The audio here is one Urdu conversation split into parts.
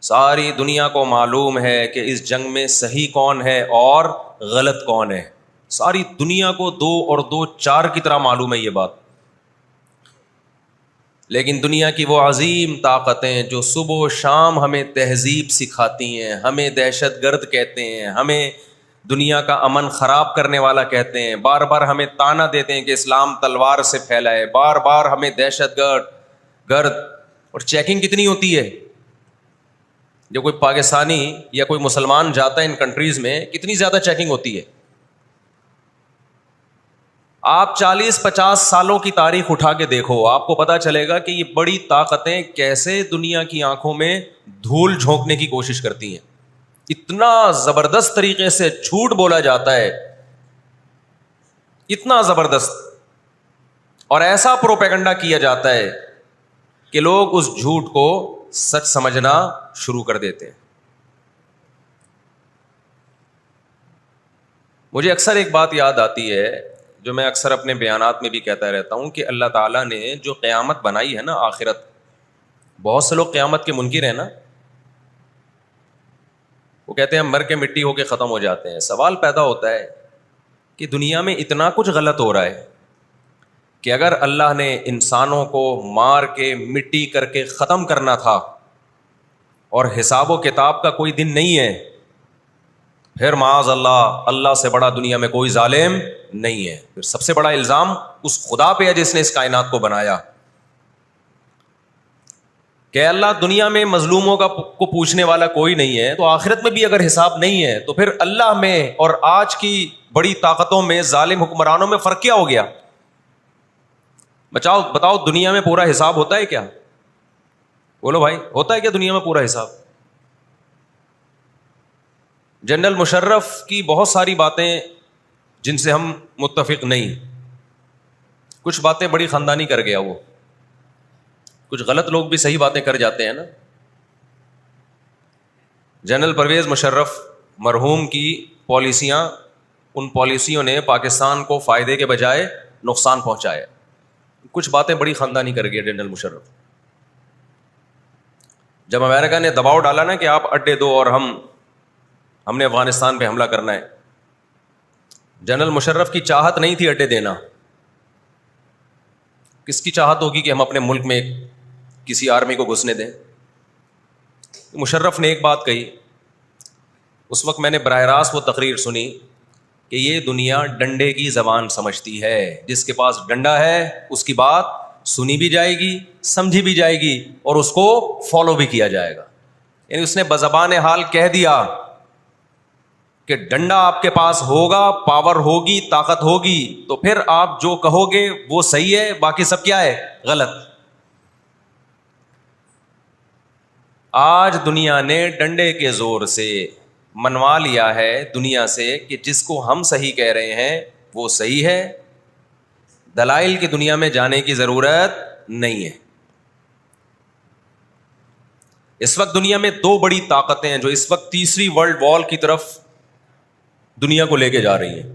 ساری دنیا کو معلوم ہے کہ اس جنگ میں صحیح کون ہے اور غلط کون ہے. ساری دنیا کو 2 اور 2 4 کی طرح معلوم ہے یہ بات. لیکن دنیا کی وہ عظیم طاقتیں جو صبح و شام ہمیں تہذیب سکھاتی ہیں, ہمیں دہشت گرد کہتے ہیں, ہمیں دنیا کا امن خراب کرنے والا کہتے ہیں, بار بار ہمیں تانا دیتے ہیں کہ اسلام تلوار سے پھیلا ہے, بار بار ہمیں دہشت گرد. اور چیکنگ کتنی ہوتی ہے جو کوئی پاکستانی یا کوئی مسلمان جاتا ہے ان کنٹریز میں, کتنی زیادہ چیکنگ ہوتی ہے. آپ 40-50 سالوں کی تاریخ اٹھا کے دیکھو, آپ کو پتا چلے گا کہ یہ بڑی طاقتیں کیسے دنیا کی آنکھوں میں دھول جھونکنے کی کوشش کرتی ہیں. اتنا زبردست طریقے سے جھوٹ بولا جاتا ہے, اتنا زبردست, اور ایسا پروپیگنڈا کیا جاتا ہے کہ لوگ اس جھوٹ کو سچ سمجھنا شروع کر دیتے ہیں. مجھے اکثر ایک بات یاد آتی ہے جو میں اکثر اپنے بیانات میں بھی کہتا رہتا ہوں کہ اللہ تعالیٰ نے جو قیامت بنائی ہے نا, آخرت, بہت سے لوگ قیامت کے منکر ہیں نا, وہ کہتے ہیں مر کے مٹی ہو کے ختم ہو جاتے ہیں. سوال پیدا ہوتا ہے کہ دنیا میں اتنا کچھ غلط ہو رہا ہے کہ اگر اللہ نے انسانوں کو مار کے مٹی کر کے ختم کرنا تھا اور حساب و کتاب کا کوئی دن نہیں ہے, پھر معاذ اللہ سے بڑا دنیا میں کوئی ظالم نہیں ہے. پھر سب سے بڑا الزام اس خدا پہ ہے جس نے اس کائنات کو بنایا کہ اللہ دنیا میں مظلوموں کو پوچھنے والا کوئی نہیں ہے, تو آخرت میں بھی اگر حساب نہیں ہے تو پھر اللہ میں اور آج کی بڑی طاقتوں میں, ظالم حکمرانوں میں فرق کیا ہو گیا؟ بتاؤ دنیا میں پورا حساب ہوتا ہے کیا؟ بولو بھائی, ہوتا ہے کیا دنیا میں پورا حساب؟ جنرل مشرف کی بہت ساری باتیں جن سے ہم متفق نہیں, کچھ باتیں بڑی خاندانی کر گیا وہ, کچھ غلط لوگ بھی صحیح باتیں کر جاتے ہیں نا. جنرل پرویز مشرف مرحوم کی پالیسیاں, ان پالیسیوں نے پاکستان کو فائدے کے بجائے نقصان پہنچایا. کچھ باتیں بڑی خاندانی کر گیا جنرل مشرف. جب امریکہ نے دباؤ ڈالا نا کہ آپ اڈے دو اور ہم نے افغانستان پہ حملہ کرنا ہے, جنرل مشرف کی چاہت نہیں تھی اڈے دینا. کس کی چاہت ہوگی کہ ہم اپنے ملک میں کسی آرمی کو گھسنے دیں؟ مشرف نے ایک بات کہی, اس وقت میں نے براہ راست وہ تقریر سنی کہ یہ دنیا ڈنڈے کی زبان سمجھتی ہے, جس کے پاس ڈنڈا ہے اس کی بات سنی بھی جائے گی, سمجھی بھی جائے گی اور اس کو فالو بھی کیا جائے گا. یعنی اس نے بزبان حال کہہ دیا کہ ڈنڈا آپ کے پاس ہوگا, پاور ہوگی, طاقت ہوگی, تو پھر آپ جو کہو گے وہ صحیح ہے, باقی سب کیا ہے؟ غلط. آج دنیا نے ڈنڈے کے زور سے منوا لیا ہے دنیا سے کہ جس کو ہم صحیح کہہ رہے ہیں وہ صحیح ہے, دلائل کی دنیا میں جانے کی ضرورت نہیں ہے. اس وقت دنیا میں 2 بڑی طاقتیں ہیں جو اس وقت تیسری ورلڈ وار کی طرف دنیا کو لے کے جا رہی ہیں.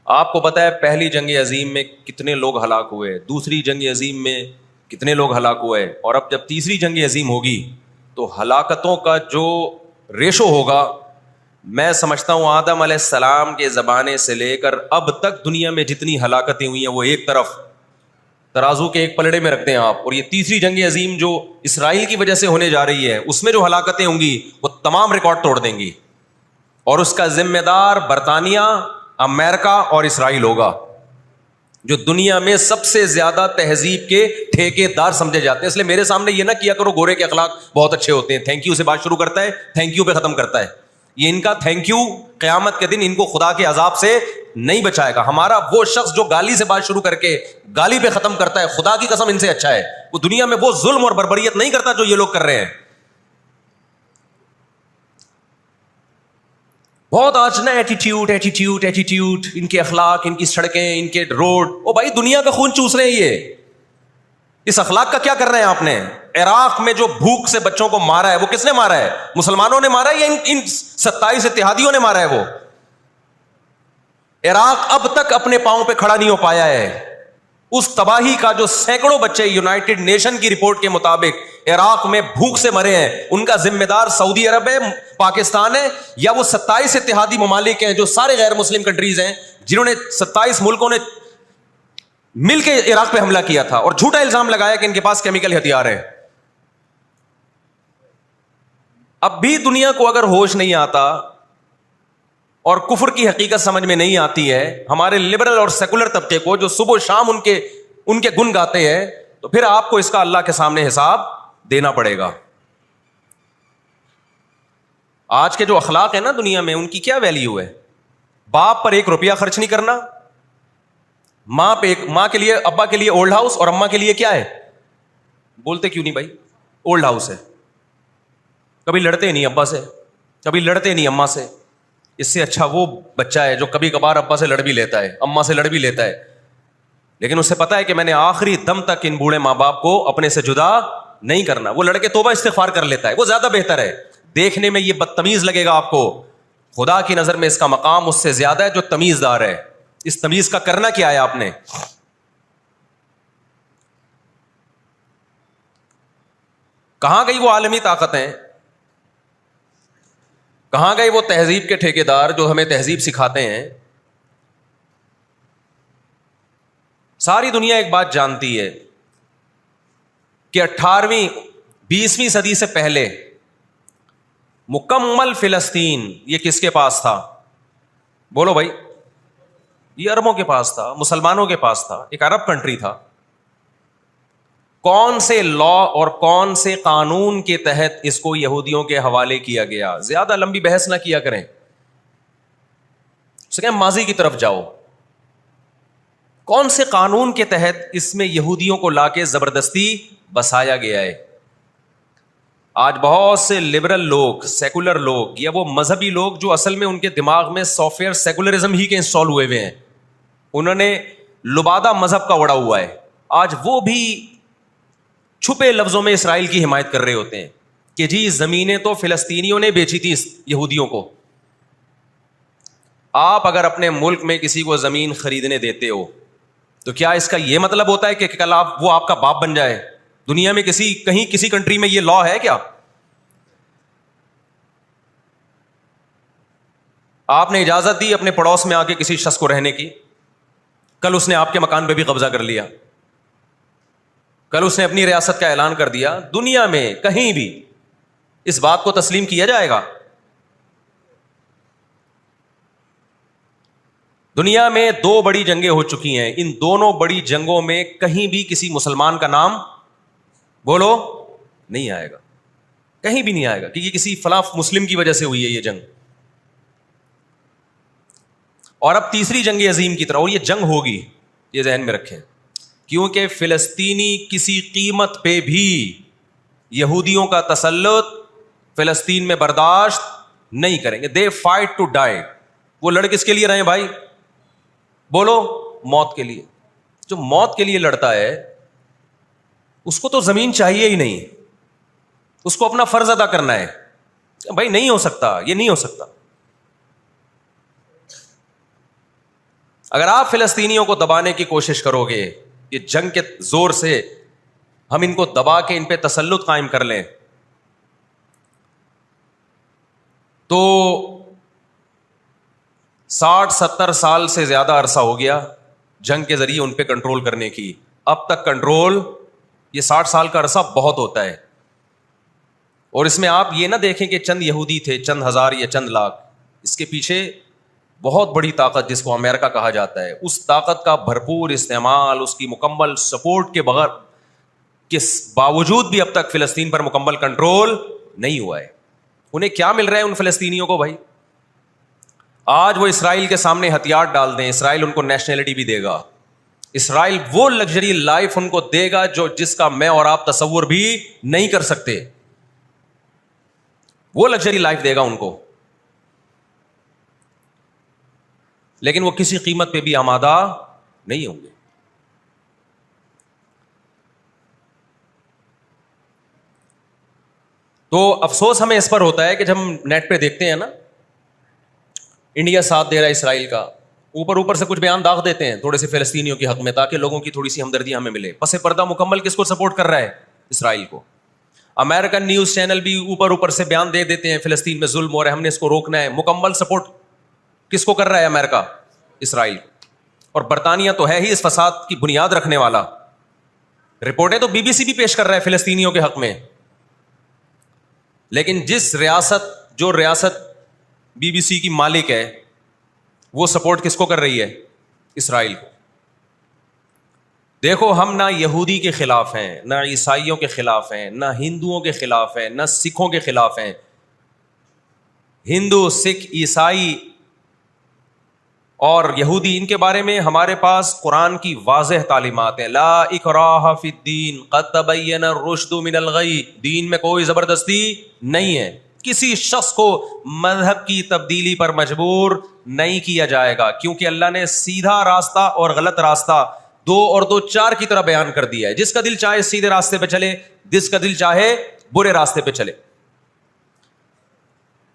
آپ کو پتا ہے پہلی جنگ عظیم میں کتنے لوگ ہلاک ہوئے, دوسری جنگ عظیم میں کتنے لوگ ہلاک ہوئے, اور اب جب تیسری جنگ عظیم ہوگی تو ہلاکتوں کا جو ریشو ہوگا, میں سمجھتا ہوں آدم علیہ السلام کے زمانے سے لے کر اب تک دنیا میں جتنی ہلاکتیں ہوئی ہیں وہ ایک طرف ترازو کے ایک پلڑے میں رکھ دیں آپ, اور یہ تیسری جنگ عظیم جو اسرائیل کی وجہ سے ہونے جا رہی ہے اس میں جو ہلاکتیں ہوں گی وہ تمام ریکارڈ توڑ دیں گی, اور اس کا ذمہ دار برطانیہ, امریکہ اور اسرائیل ہوگا, جو دنیا میں سب سے زیادہ تہذیب کے ٹھیکے دار سمجھے جاتے ہیں. اس لیے میرے سامنے یہ نہ کیا کرو گورے کے اخلاق بہت اچھے ہوتے ہیں, تھینک یو سے بات شروع کرتا ہے, تھینک یو پہ ختم کرتا ہے. یہ ان کا تھینک یو قیامت کے دن ان کو خدا کے عذاب سے نہیں بچائے گا. ہمارا وہ شخص جو گالی سے بات شروع کر کے گالی پہ ختم کرتا ہے, خدا کی قسم ان سے اچھا ہے. وہ دنیا میں وہ ظلم اور بربریت نہیں کرتا جو یہ لوگ کر رہے ہیں. بہت آج نا ایٹیٹیوڈ, ان کے اخلاق, ان کی سڑکیں, ان کے روڈ. او بھائی دنیا کا خون چوس رہے ہیں یہ, اس اخلاق کا کیا کر رہے ہیں آپ نے؟ عراق میں جو بھوک سے بچوں کو مارا ہے وہ کس نے مارا ہے؟ مسلمانوں نے مارا ہے یا ان 27 اتحادیوں نے مارا ہے؟ وہ عراق اب تک اپنے پاؤں پہ کھڑا نہیں ہو پایا ہے. اس تباہی کا جو سینکڑوں بچے یونائٹڈ نیشن کی رپورٹ کے مطابق عراق میں بھوک سے مرے ہیں، ان کا ذمہ دار سعودی عرب ہے، پاکستان ہے، یا وہ 27 اتحادی ممالک ہیں جو سارے غیر مسلم کنٹریز ہیں، جنہوں نے 27 ملکوں نے مل کے عراق پہ حملہ کیا تھا اور جھوٹا الزام لگایا کہ ان کے پاس کیمیکل ہتھیار ہے. اب بھی دنیا کو اگر ہوش نہیں آتا اور کفر کی حقیقت سمجھ میں نہیں آتی ہے، ہمارے لبرل اور سیکولر طبقے کو جو صبح و شام ان کے گن گاتے ہیں، تو پھر آپ کو اس کا اللہ کے سامنے حساب دینا پڑے گا. آج کے جو اخلاق ہیں نا دنیا میں، ان کی کیا ویلیو ہے؟ باپ پر 1 روپیہ خرچ نہیں کرنا، ماں کے لیے، ابا کے لیے اولڈ ہاؤس، اور اماں کے لیے کیا ہے؟ بولتے کیوں نہیں بھائی؟ اولڈ ہاؤس ہے. کبھی لڑتے نہیں ابا سے، کبھی لڑتے نہیں اماں سے. اس سے اچھا وہ بچہ ہے جو کبھی کبھار ابا سے لڑ بھی لیتا ہے، اماں سے لڑ بھی لیتا ہے، لیکن اسے پتا ہے کہ میں نے آخری دم تک ان بوڑھے ماں باپ کو اپنے سے جدا نہیں کرنا. وہ لڑکے توبہ استغفار کر لیتا ہے، وہ زیادہ بہتر ہے. دیکھنے میں یہ بدتمیز لگے گا آپ کو، خدا کی نظر میں اس کا مقام اس سے زیادہ ہے جو تمیز دار ہے. اس تمیز کا کرنا کیا ہے آپ نے؟ کہاں گئی وہ عالمی طاقتیں؟ کہاں گئے وہ تہذیب کے ٹھیکیدار جو ہمیں تہذیب سکھاتے ہیں؟ ساری دنیا ایک بات جانتی ہے کہ 18ویں 20ویں صدی سے پہلے مکمل فلسطین یہ کس کے پاس تھا؟ بولو بھائی. یہ عربوں کے پاس تھا، مسلمانوں کے پاس تھا، ایک عرب کنٹری تھا. کون سے لا اور کون سے قانون کے تحت اس کو یہودیوں کے حوالے کیا گیا؟ زیادہ لمبی بحث نہ کیا کریں، اسے کہیں ماضی کی طرف جاؤ. کون سے قانون کے تحت اس میں یہودیوں کو لا کے زبردستی بسایا گیا ہے؟ آج بہت سے لبرل لوگ، سیکولر لوگ، یا وہ مذہبی لوگ جو اصل میں ان کے دماغ میں سافٹ ویئر سیکولرزم ہی کے انسٹال ہوئے ہوئے ہیں، انہوں نے لبادہ مذہب کا وڑا ہوا ہے. آج وہ بھی چھپے لفظوں میں اسرائیل کی حمایت کر رہے ہوتے ہیں کہ جی زمینیں تو فلسطینیوں نے بیچی تھی یہودیوں کو. آپ اگر اپنے ملک میں کسی کو زمین خریدنے دیتے ہو تو کیا اس کا یہ مطلب ہوتا ہے کہ کل وہ آپ کا باپ بن جائے؟ دنیا میں کہیں کسی کنٹری میں یہ لا ہے کیا؟ آپ نے اجازت دی اپنے پڑوس میں آ کے کسی شخص کو رہنے کی، کل اس نے آپ کے مکان پہ بھی قبضہ کر لیا، کل اس نے اپنی ریاست کا اعلان کر دیا. دنیا میں کہیں بھی اس بات کو تسلیم کیا جائے گا؟ دنیا میں 2 بڑی جنگیں ہو چکی ہیں، ان دونوں بڑی جنگوں میں کہیں بھی کسی مسلمان کا نام بولو نہیں آئے گا، کہیں بھی نہیں آئے گا کہ یہ کسی فلاں مسلم کی وجہ سے ہوئی ہے یہ جنگ. اور اب تیسری جنگ عظیم کی طرح، اور یہ جنگ ہوگی، یہ ذہن میں رکھیں، کیونکہ فلسطینی کسی قیمت پہ بھی یہودیوں کا تسلط فلسطین میں برداشت نہیں کریں گے. They fight to die. وہ لڑ کس کے لیے رہے بھائی؟ بولو موت کے لیے. جو موت کے لیے لڑتا ہے اس کو تو زمین چاہیے ہی نہیں، اس کو اپنا فرض ادا کرنا ہے. بھائی نہیں ہو سکتا، یہ نہیں ہو سکتا. اگر آپ فلسطینیوں کو دبانے کی کوشش کرو گے، یہ جنگ کے زور سے ہم ان کو دبا کے ان پہ تسلط قائم کر لیں، تو 60-70 سال سے زیادہ عرصہ ہو گیا جنگ کے ذریعے ان پہ کنٹرول کرنے کی. اب تک کنٹرول، یہ 60 سال کا عرصہ بہت ہوتا ہے. اور اس میں آپ یہ نہ دیکھیں کہ چند یہودی تھے، چند ہزار یا چند لاکھ. اس کے پیچھے بہت بڑی طاقت جس کو امریکہ کہا جاتا ہے، اس طاقت کا بھرپور استعمال، اس کی مکمل سپورٹ کے بغیر کے باوجود بھی اب تک فلسطین پر مکمل کنٹرول نہیں ہوا ہے. انہیں کیا مل رہا ہے ان فلسطینیوں کو بھائی؟ آج وہ اسرائیل کے سامنے ہتھیار ڈال دیں، اسرائیل ان کو نیشنلٹی بھی دے گا. اسرائیل وہ لگژری لائف ان کو دے گا جس کا میں اور آپ تصور بھی نہیں کر سکتے. وہ لگژری لائف دے گا ان کو، لیکن وہ کسی قیمت پہ بھی آمادہ نہیں ہوں گے. تو افسوس ہمیں اس پر ہوتا ہے کہ جب ہم نیٹ پہ دیکھتے ہیں نا، انڈیا ساتھ دے رہا ہے اسرائیل کا، اوپر سے کچھ بیان داغ دیتے ہیں تھوڑے سے فلسطینیوں کے حق میں تاکہ لوگوں کی تھوڑی سی ہمدردی ہمیں ملے. پس پردہ مکمل کس کو سپورٹ کر رہا ہے؟ اسرائیل کو. امریکن نیوز چینل بھی اوپر سے بیان دے دیتے ہیں فلسطین میں ظلم ہو رہا ہے, ہم نے اس کو روکنا ہے. مکمل سپورٹ کس کو کر رہا ہے امریکہ؟ اسرائیل. اور برطانیہ تو ہے ہی اس فساد کی بنیاد رکھنے والا. رپورٹیں تو بی بی سی بھی پیش کر رہا ہے فلسطینیوں کے حق میں. لیکن جو ریاست بی بی سی کی مالک ہے وہ سپورٹ کس کو کر رہی ہے؟ اسرائیل کو. دیکھو ہم نہ یہودی کے خلاف ہیں, نہ عیسائیوں کے خلاف ہیں, نہ ہندوؤں کے خلاف ہیں, نہ سکھوں کے خلاف ہیں. ہندو, سکھ, عیسائی اور یہودی, ان کے بارے میں ہمارے پاس قرآن کی واضح تعلیمات ہیں. لا اکراہ فی الدین قد تبین الرشد من الغی. دین میں کوئی زبردستی نہیں ہے, کسی شخص کو مذہب کی تبدیلی پر مجبور نہیں کیا جائے گا, کیونکہ اللہ نے سیدھا راستہ اور غلط راستہ 2 اور 2 4 کی طرح بیان کر دیا ہے. جس کا دل چاہے سیدھے راستے پہ چلے, جس کا دل چاہے برے راستے پہ چلے.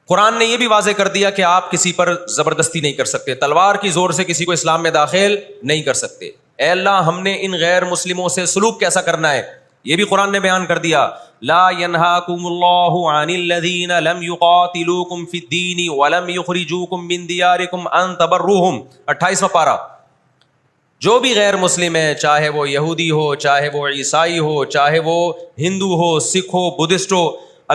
قرآن نے یہ بھی واضح کر دیا کہ آپ کسی پر زبردستی نہیں کر سکتے, تلوار کی زور سے کسی کو اسلام میں داخل نہیں کر سکتے. اے اللہ ہم نے ان غیر مسلموں سے سلوک کیسا کرنا ہے یہ بھی قرآن نے بیان کر دیا. لا ينهاكم الله عن الذين لم يقاتلوكم في الدين ولم يخرجوكم من دياركم ان تبروهم. 28واں پارہ. جو بھی غیر مسلم ہے, چاہے وہ یہودی ہو, چاہے وہ عیسائی ہو, چاہے وہ ہندو ہو, سکھ ہو, بدھسٹ ہو,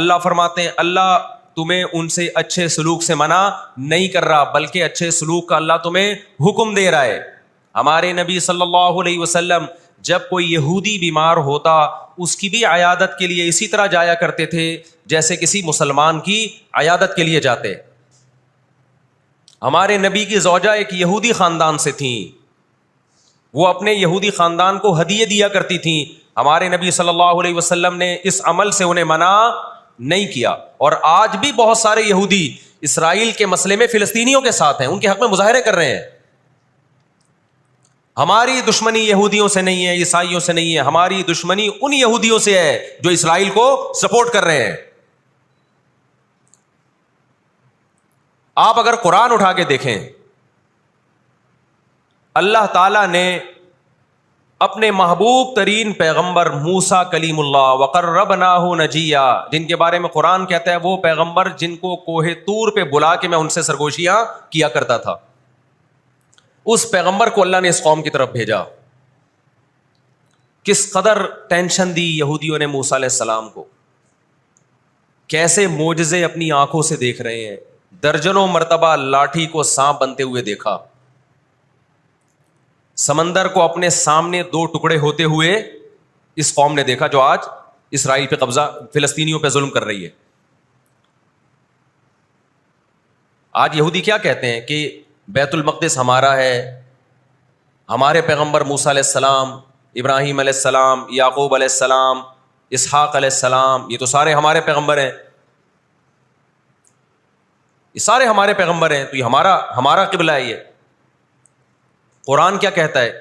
اللہ فرماتے ہیں اللہ تمہیں ان سے اچھے سلوک سے منع نہیں کر رہا, بلکہ اچھے سلوک کا اللہ تمہیں حکم دے رہا ہے. ہمارے نبی صلی اللہ علیہ وسلم جب کوئی یہودی بیمار ہوتا اس کی بھی عیادت کے لیے اسی طرح جایا کرتے تھے جیسے کسی مسلمان کی عیادت کے لیے جاتے. ہمارے نبی کی زوجہ ایک یہودی خاندان سے تھیں, وہ اپنے یہودی خاندان کو ہدیے دیا کرتی تھیں. ہمارے نبی صلی اللہ علیہ وسلم نے اس عمل سے انہیں منع نہیں کیا. اور آج بھی بہت سارے یہودی اسرائیل کے مسئلے میں فلسطینیوں کے ساتھ ہیں, ان کے حق میں مظاہرے کر رہے ہیں. ہماری دشمنی یہودیوں سے نہیں ہے, عیسائیوں سے نہیں ہے, ہماری دشمنی ان یہودیوں سے ہے جو اسرائیل کو سپورٹ کر رہے ہیں. آپ اگر قرآن اٹھا کے دیکھیں, اللہ تعالی نے اپنے محبوب ترین پیغمبر موسیٰ کلیم اللہ وقربناہ نجیہ, جن کے بارے میں قرآن کہتا ہے وہ پیغمبر جن کو کوہ طور پہ بلا کے میں ان سے سرگوشیاں کیا کرتا تھا, اس پیغمبر کو اللہ نے اس قوم کی طرف بھیجا. کس قدر ٹینشن دی یہودیوں نے موسیٰ علیہ السلام کو, کیسے معجزے اپنی آنکھوں سے دیکھ رہے ہیں. درجنوں مرتبہ لاٹھی کو سانپ بنتے ہوئے دیکھا, سمندر کو اپنے سامنے 2 ٹکڑے ہوتے ہوئے اس قوم نے دیکھا جو آج اسرائیل پہ قبضہ, فلسطینیوں پہ ظلم کر رہی ہے. آج یہودی کیا کہتے ہیں کہ بیت المقدس ہمارا ہے, ہمارے پیغمبر موسیٰ علیہ السلام, ابراہیم علیہ السلام, یعقوب علیہ السلام, اسحاق علیہ السلام, یہ تو سارے ہمارے پیغمبر ہیں, یہ سارے ہمارے پیغمبر ہیں, تو یہ ہمارا قبلہ ہے. یہ قرآن کیا کہتا ہے؟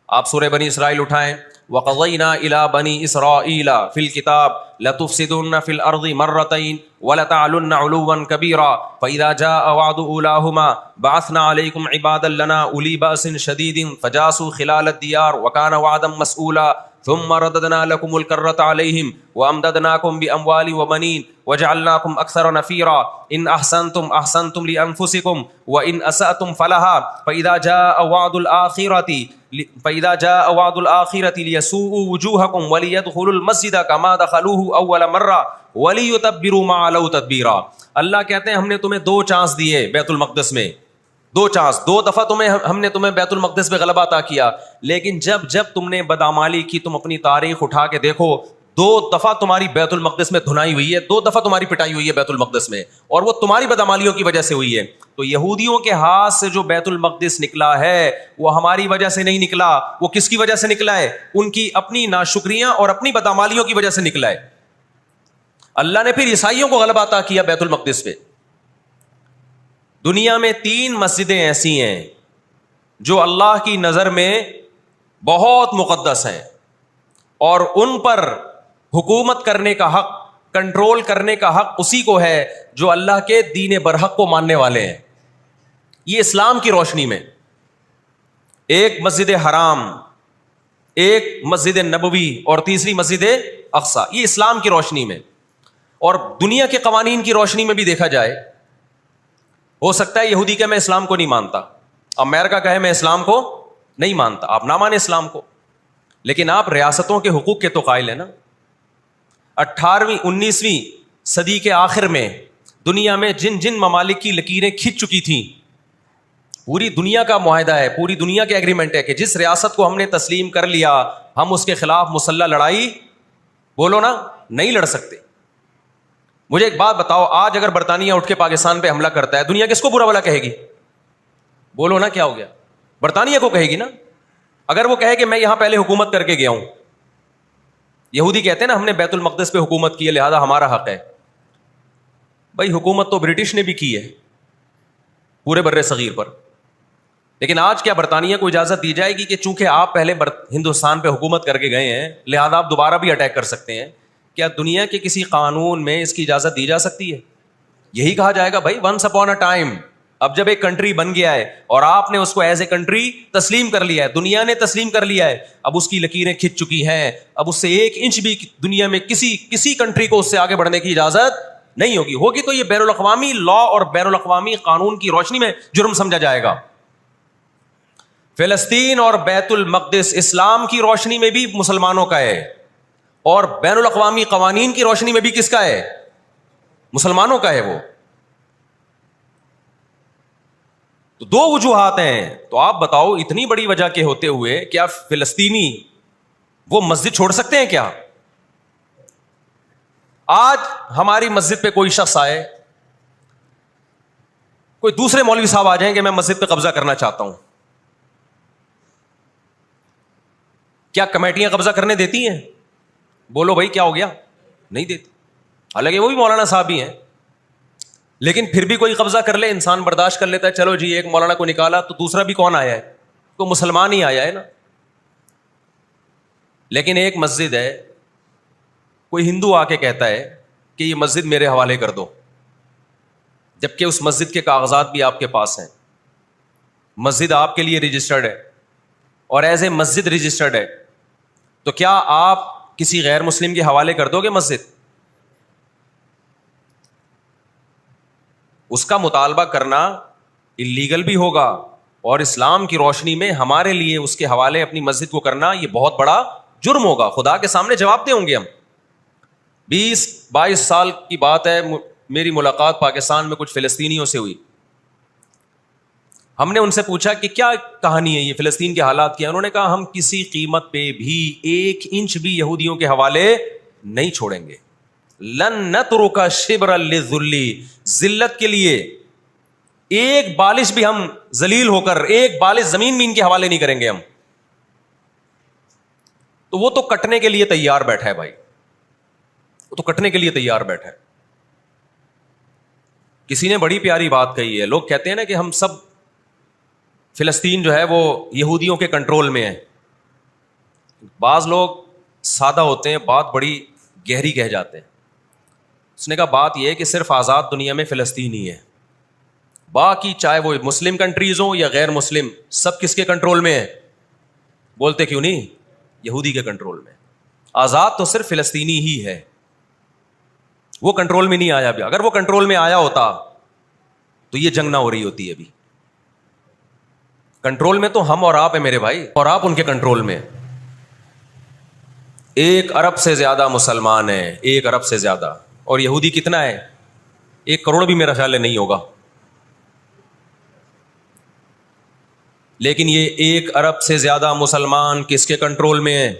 آپ سورہ بنی اسرائیل اٹھائیں. وَقَضَيْنَا إِلَىٰ بَنِي إِسْرَائِيلَ فِي الْكِتَابِ لَتُفْسِدُنَّ فِي الْأَرْضِ مَرَّتَيْنِ وَلَتَعْلُنَّ عُلُوًّا كَبِيرًا فَإِذَا جَاءَ وَعْدُ أُولَاهُمَا بَعَثْنَا عَلَيْكُمْ عِبَادًا لَنَا أُولِي بَأْسٍ شَدِيدٍ فَجَاسُوا خِلَالَ الدِّيَارِ وَكَانَ وَعْدًا مَسْئُولًا ثُمَّ رَدَدْنَا لَكُمُ الْكَرَّةَ عَلَيْهِمْ وَأَمْدَدْنَاكُمْ بِأَمْوَالٍ وَبَنِينَ وَجَعَلْنَاكُمْ أَكْثَرَ نَفِيرًا إِنْ أَحْسَنْتُمْ لِأَنفُسِكُمْ وَإِنْ أَسَأْتُمْ فَلَهَا فَإِذَا جَاءَ وَعْدُ الْآخِرَةِ لِيَسُوءُوا وُجُوهَكُمْ وَلِيَدْخُلُوا الْمَسْجِدَ كَمَا دَخَلُوهُ أَوَّلَ مَرَّةٍ وَلِيُتَبِّرُوا مَا عَلَوْا تَتْبِيرًا. اللہ کہتے ہیں ہم نے تمہیں 2 چانس دیے بیت المقدس میں, 2 چانس, 2 دفعہ ہم نے تمہیں بیت المقدس پہ غلبہ عطا کیا, لیکن جب تم نے بدعمالی کی, تم اپنی تاریخ اٹھا کے دیکھو, 2 دفعہ تمہاری بیت المقدس میں دھنائی ہوئی ہے, 2 دفعہ تمہاری پٹائی ہوئی ہے بیت المقدس میں, اور وہ تمہاری بدعمالیوں کی وجہ سے ہوئی ہے. تو یہودیوں کے ہاتھ سے جو بیت المقدس نکلا ہے وہ ہماری وجہ سے نہیں نکلا, وہ کس کی وجہ سے نکلا ہے؟ ان کی اپنی ناشکریاں اور اپنی بدعمالیوں کی وجہ سے نکلا ہے. اللہ نے پھر عیسائیوں کو غلبہ عطا کیا بیت المقدس پہ. دنیا میں 3 مسجدیں ایسی ہیں جو اللہ کی نظر میں بہت مقدس ہیں, اور ان پر حکومت کرنے کا حق, کنٹرول کرنے کا حق اسی کو ہے جو اللہ کے دین برحق کو ماننے والے ہیں. یہ اسلام کی روشنی میں ایک مسجد حرام، ایک مسجد نبوی اور تیسری مسجد اقصی. یہ اسلام کی روشنی میں اور دنیا کے قوانین کی روشنی میں بھی دیکھا جائے. ہو سکتا ہے یہودی کہ میں اسلام کو نہیں مانتا، امریکہ کہے میں اسلام کو نہیں مانتا، آپ نہ مانیں اسلام کو، لیکن آپ ریاستوں کے حقوق کے تو قائل ہیں نا. 18ویں 19ویں صدی کے آخر میں دنیا میں جن جن ممالک کی لکیریں کھنچ چکی تھیں، پوری دنیا کا معاہدہ ہے، پوری دنیا کے ایگریمنٹ ہے کہ جس ریاست کو ہم نے تسلیم کر لیا ہم اس کے خلاف مسلح لڑائی بولو نا نہیں لڑ سکتے. مجھے ایک بات بتاؤ، آج اگر برطانیہ اٹھ کے پاکستان پہ حملہ کرتا ہے دنیا کس کو برا بھلا کہے گی؟ بولو نا کیا ہو گیا؟ برطانیہ کو کہے گی نا. اگر وہ کہے کہ میں یہاں پہلے حکومت کر کے گیا ہوں، یہودی کہتے ہیں نا ہم نے بیت المقدس پہ حکومت کی ہے لہذا ہمارا حق ہے. بھائی حکومت تو برٹش نے بھی کی ہے پورے بر صغیر پر، لیکن آج کیا برطانیہ کو اجازت دی جائے گی کہ چونکہ آپ پہلے ہندوستان پہ حکومت کر کے گئے ہیں لہذا آپ دوبارہ بھی اٹیک کر سکتے ہیں؟ کیا دنیا کے کسی قانون میں اس کی اجازت دی جا سکتی ہے؟ یہی کہا جائے گا بھائی ونس اپون اے ٹائم. اب جب ایک کنٹری بن گیا ہے اور آپ نے اس کو ایز اے کنٹری تسلیم کر لیا ہے، دنیا نے تسلیم کر لیا ہے، اب اس کی لکیریں کھنچ چکی ہیں، اب اس سے 1 انچ بھی دنیا میں کسی کنٹری کو اس سے آگے بڑھنے کی اجازت نہیں ہوگی تو یہ بین الاقوامی لا اور بین الاقوامی قانون کی روشنی میں جرم سمجھا جائے گا. فلسطین اور بیت المقدس اسلام کی روشنی میں بھی مسلمانوں کا ہے اور بین الاقوامی قوانین کی روشنی میں بھی کس کا ہے؟ مسلمانوں کا ہے. وہ تو 2 وجوہات ہیں. تو آپ بتاؤ اتنی بڑی وجہ کے ہوتے ہوئے کیا فلسطینی وہ مسجد چھوڑ سکتے ہیں کیا؟ آج ہماری مسجد پہ کوئی شخص آئے، کوئی دوسرے مولوی صاحب آ جائیں کہ میں مسجد پہ قبضہ کرنا چاہتا ہوں، کیا کمیٹیاں قبضہ کرنے دیتی ہیں؟ بولو بھائی کیا ہو گیا؟ نہیں دیتی. حالانکہ وہ بھی مولانا صاحب ہی ہیں، لیکن پھر بھی کوئی قبضہ کر لے انسان برداشت کر لیتا ہے. چلو جی ایک مولانا کو نکالا تو دوسرا بھی کون آیا ہے؟ تو مسلمان ہی آیا ہے نا. لیکن ایک مسجد ہے، کوئی ہندو آ کے کہتا ہے کہ یہ مسجد میرے حوالے کر دو، جبکہ اس مسجد کے کاغذات بھی آپ کے پاس ہیں، مسجد آپ کے لیے رجسٹرڈ ہے اور ایز اے مسجد رجسٹرڈ ہے، تو کیا آپ کسی غیر مسلم کے حوالے کر دو گے مسجد؟ اس کا مطالبہ کرنا اللیگل بھی ہوگا اور اسلام کی روشنی میں ہمارے لیے اس کے حوالے اپنی مسجد کو کرنا یہ بہت بڑا جرم ہوگا. خدا کے سامنے جواب دے ہوں گے ہم. 20-22 سال کی بات ہے، میری ملاقات پاکستان میں کچھ فلسطینیوں سے ہوئی. ہم نے ان سے پوچھا کہ کیا کہانی ہے یہ فلسطین کے حالات کیا؟ انہوں نے کہا ہم کسی قیمت پہ بھی 1 انچ بھی یہودیوں کے حوالے نہیں چھوڑیں گے. لن نترک شبرا للذل، ذلت کے لیے ایک بالش بھی ہم ذلیل ہو کر ایک بالش زمین بھی ان کے حوالے نہیں کریں گے ہم. تو وہ تو کٹنے کے لیے تیار بیٹھا ہے بھائی، وہ تو کٹنے کے لیے تیار بیٹھا ہے. کسی نے بڑی پیاری بات کہی ہے، لوگ کہتے ہیں نا کہ ہم سب فلسطین جو ہے وہ یہودیوں کے کنٹرول میں ہے. بعض لوگ سادہ ہوتے ہیں، بات بڑی گہری کہہ جاتے ہیں. اس نے کہا بات یہ ہے کہ صرف آزاد دنیا میں فلسطین ہی ہے، باقی چاہے وہ مسلم کنٹریز ہوں یا غیر مسلم سب کس کے کنٹرول میں ہے؟ بولتے کیوں نہیں؟ یہودی کے کنٹرول میں. آزاد تو صرف فلسطینی ہی ہے، وہ کنٹرول میں نہیں آیا ابھی. اگر وہ کنٹرول میں آیا ہوتا تو یہ جنگ نہ ہو رہی ہوتی. ابھی کنٹرول میں تو ہم اور آپ ہیں میرے بھائی، اور آپ ان کے کنٹرول میں. 1 ارب سے زیادہ مسلمان ہیں، 1 ارب سے زیادہ. اور یہودی کتنا ہے؟ 1 کروڑ بھی میرا خیال ہے نہیں ہوگا. لیکن یہ 1 ارب سے زیادہ مسلمان کس کے کنٹرول میں ہیں؟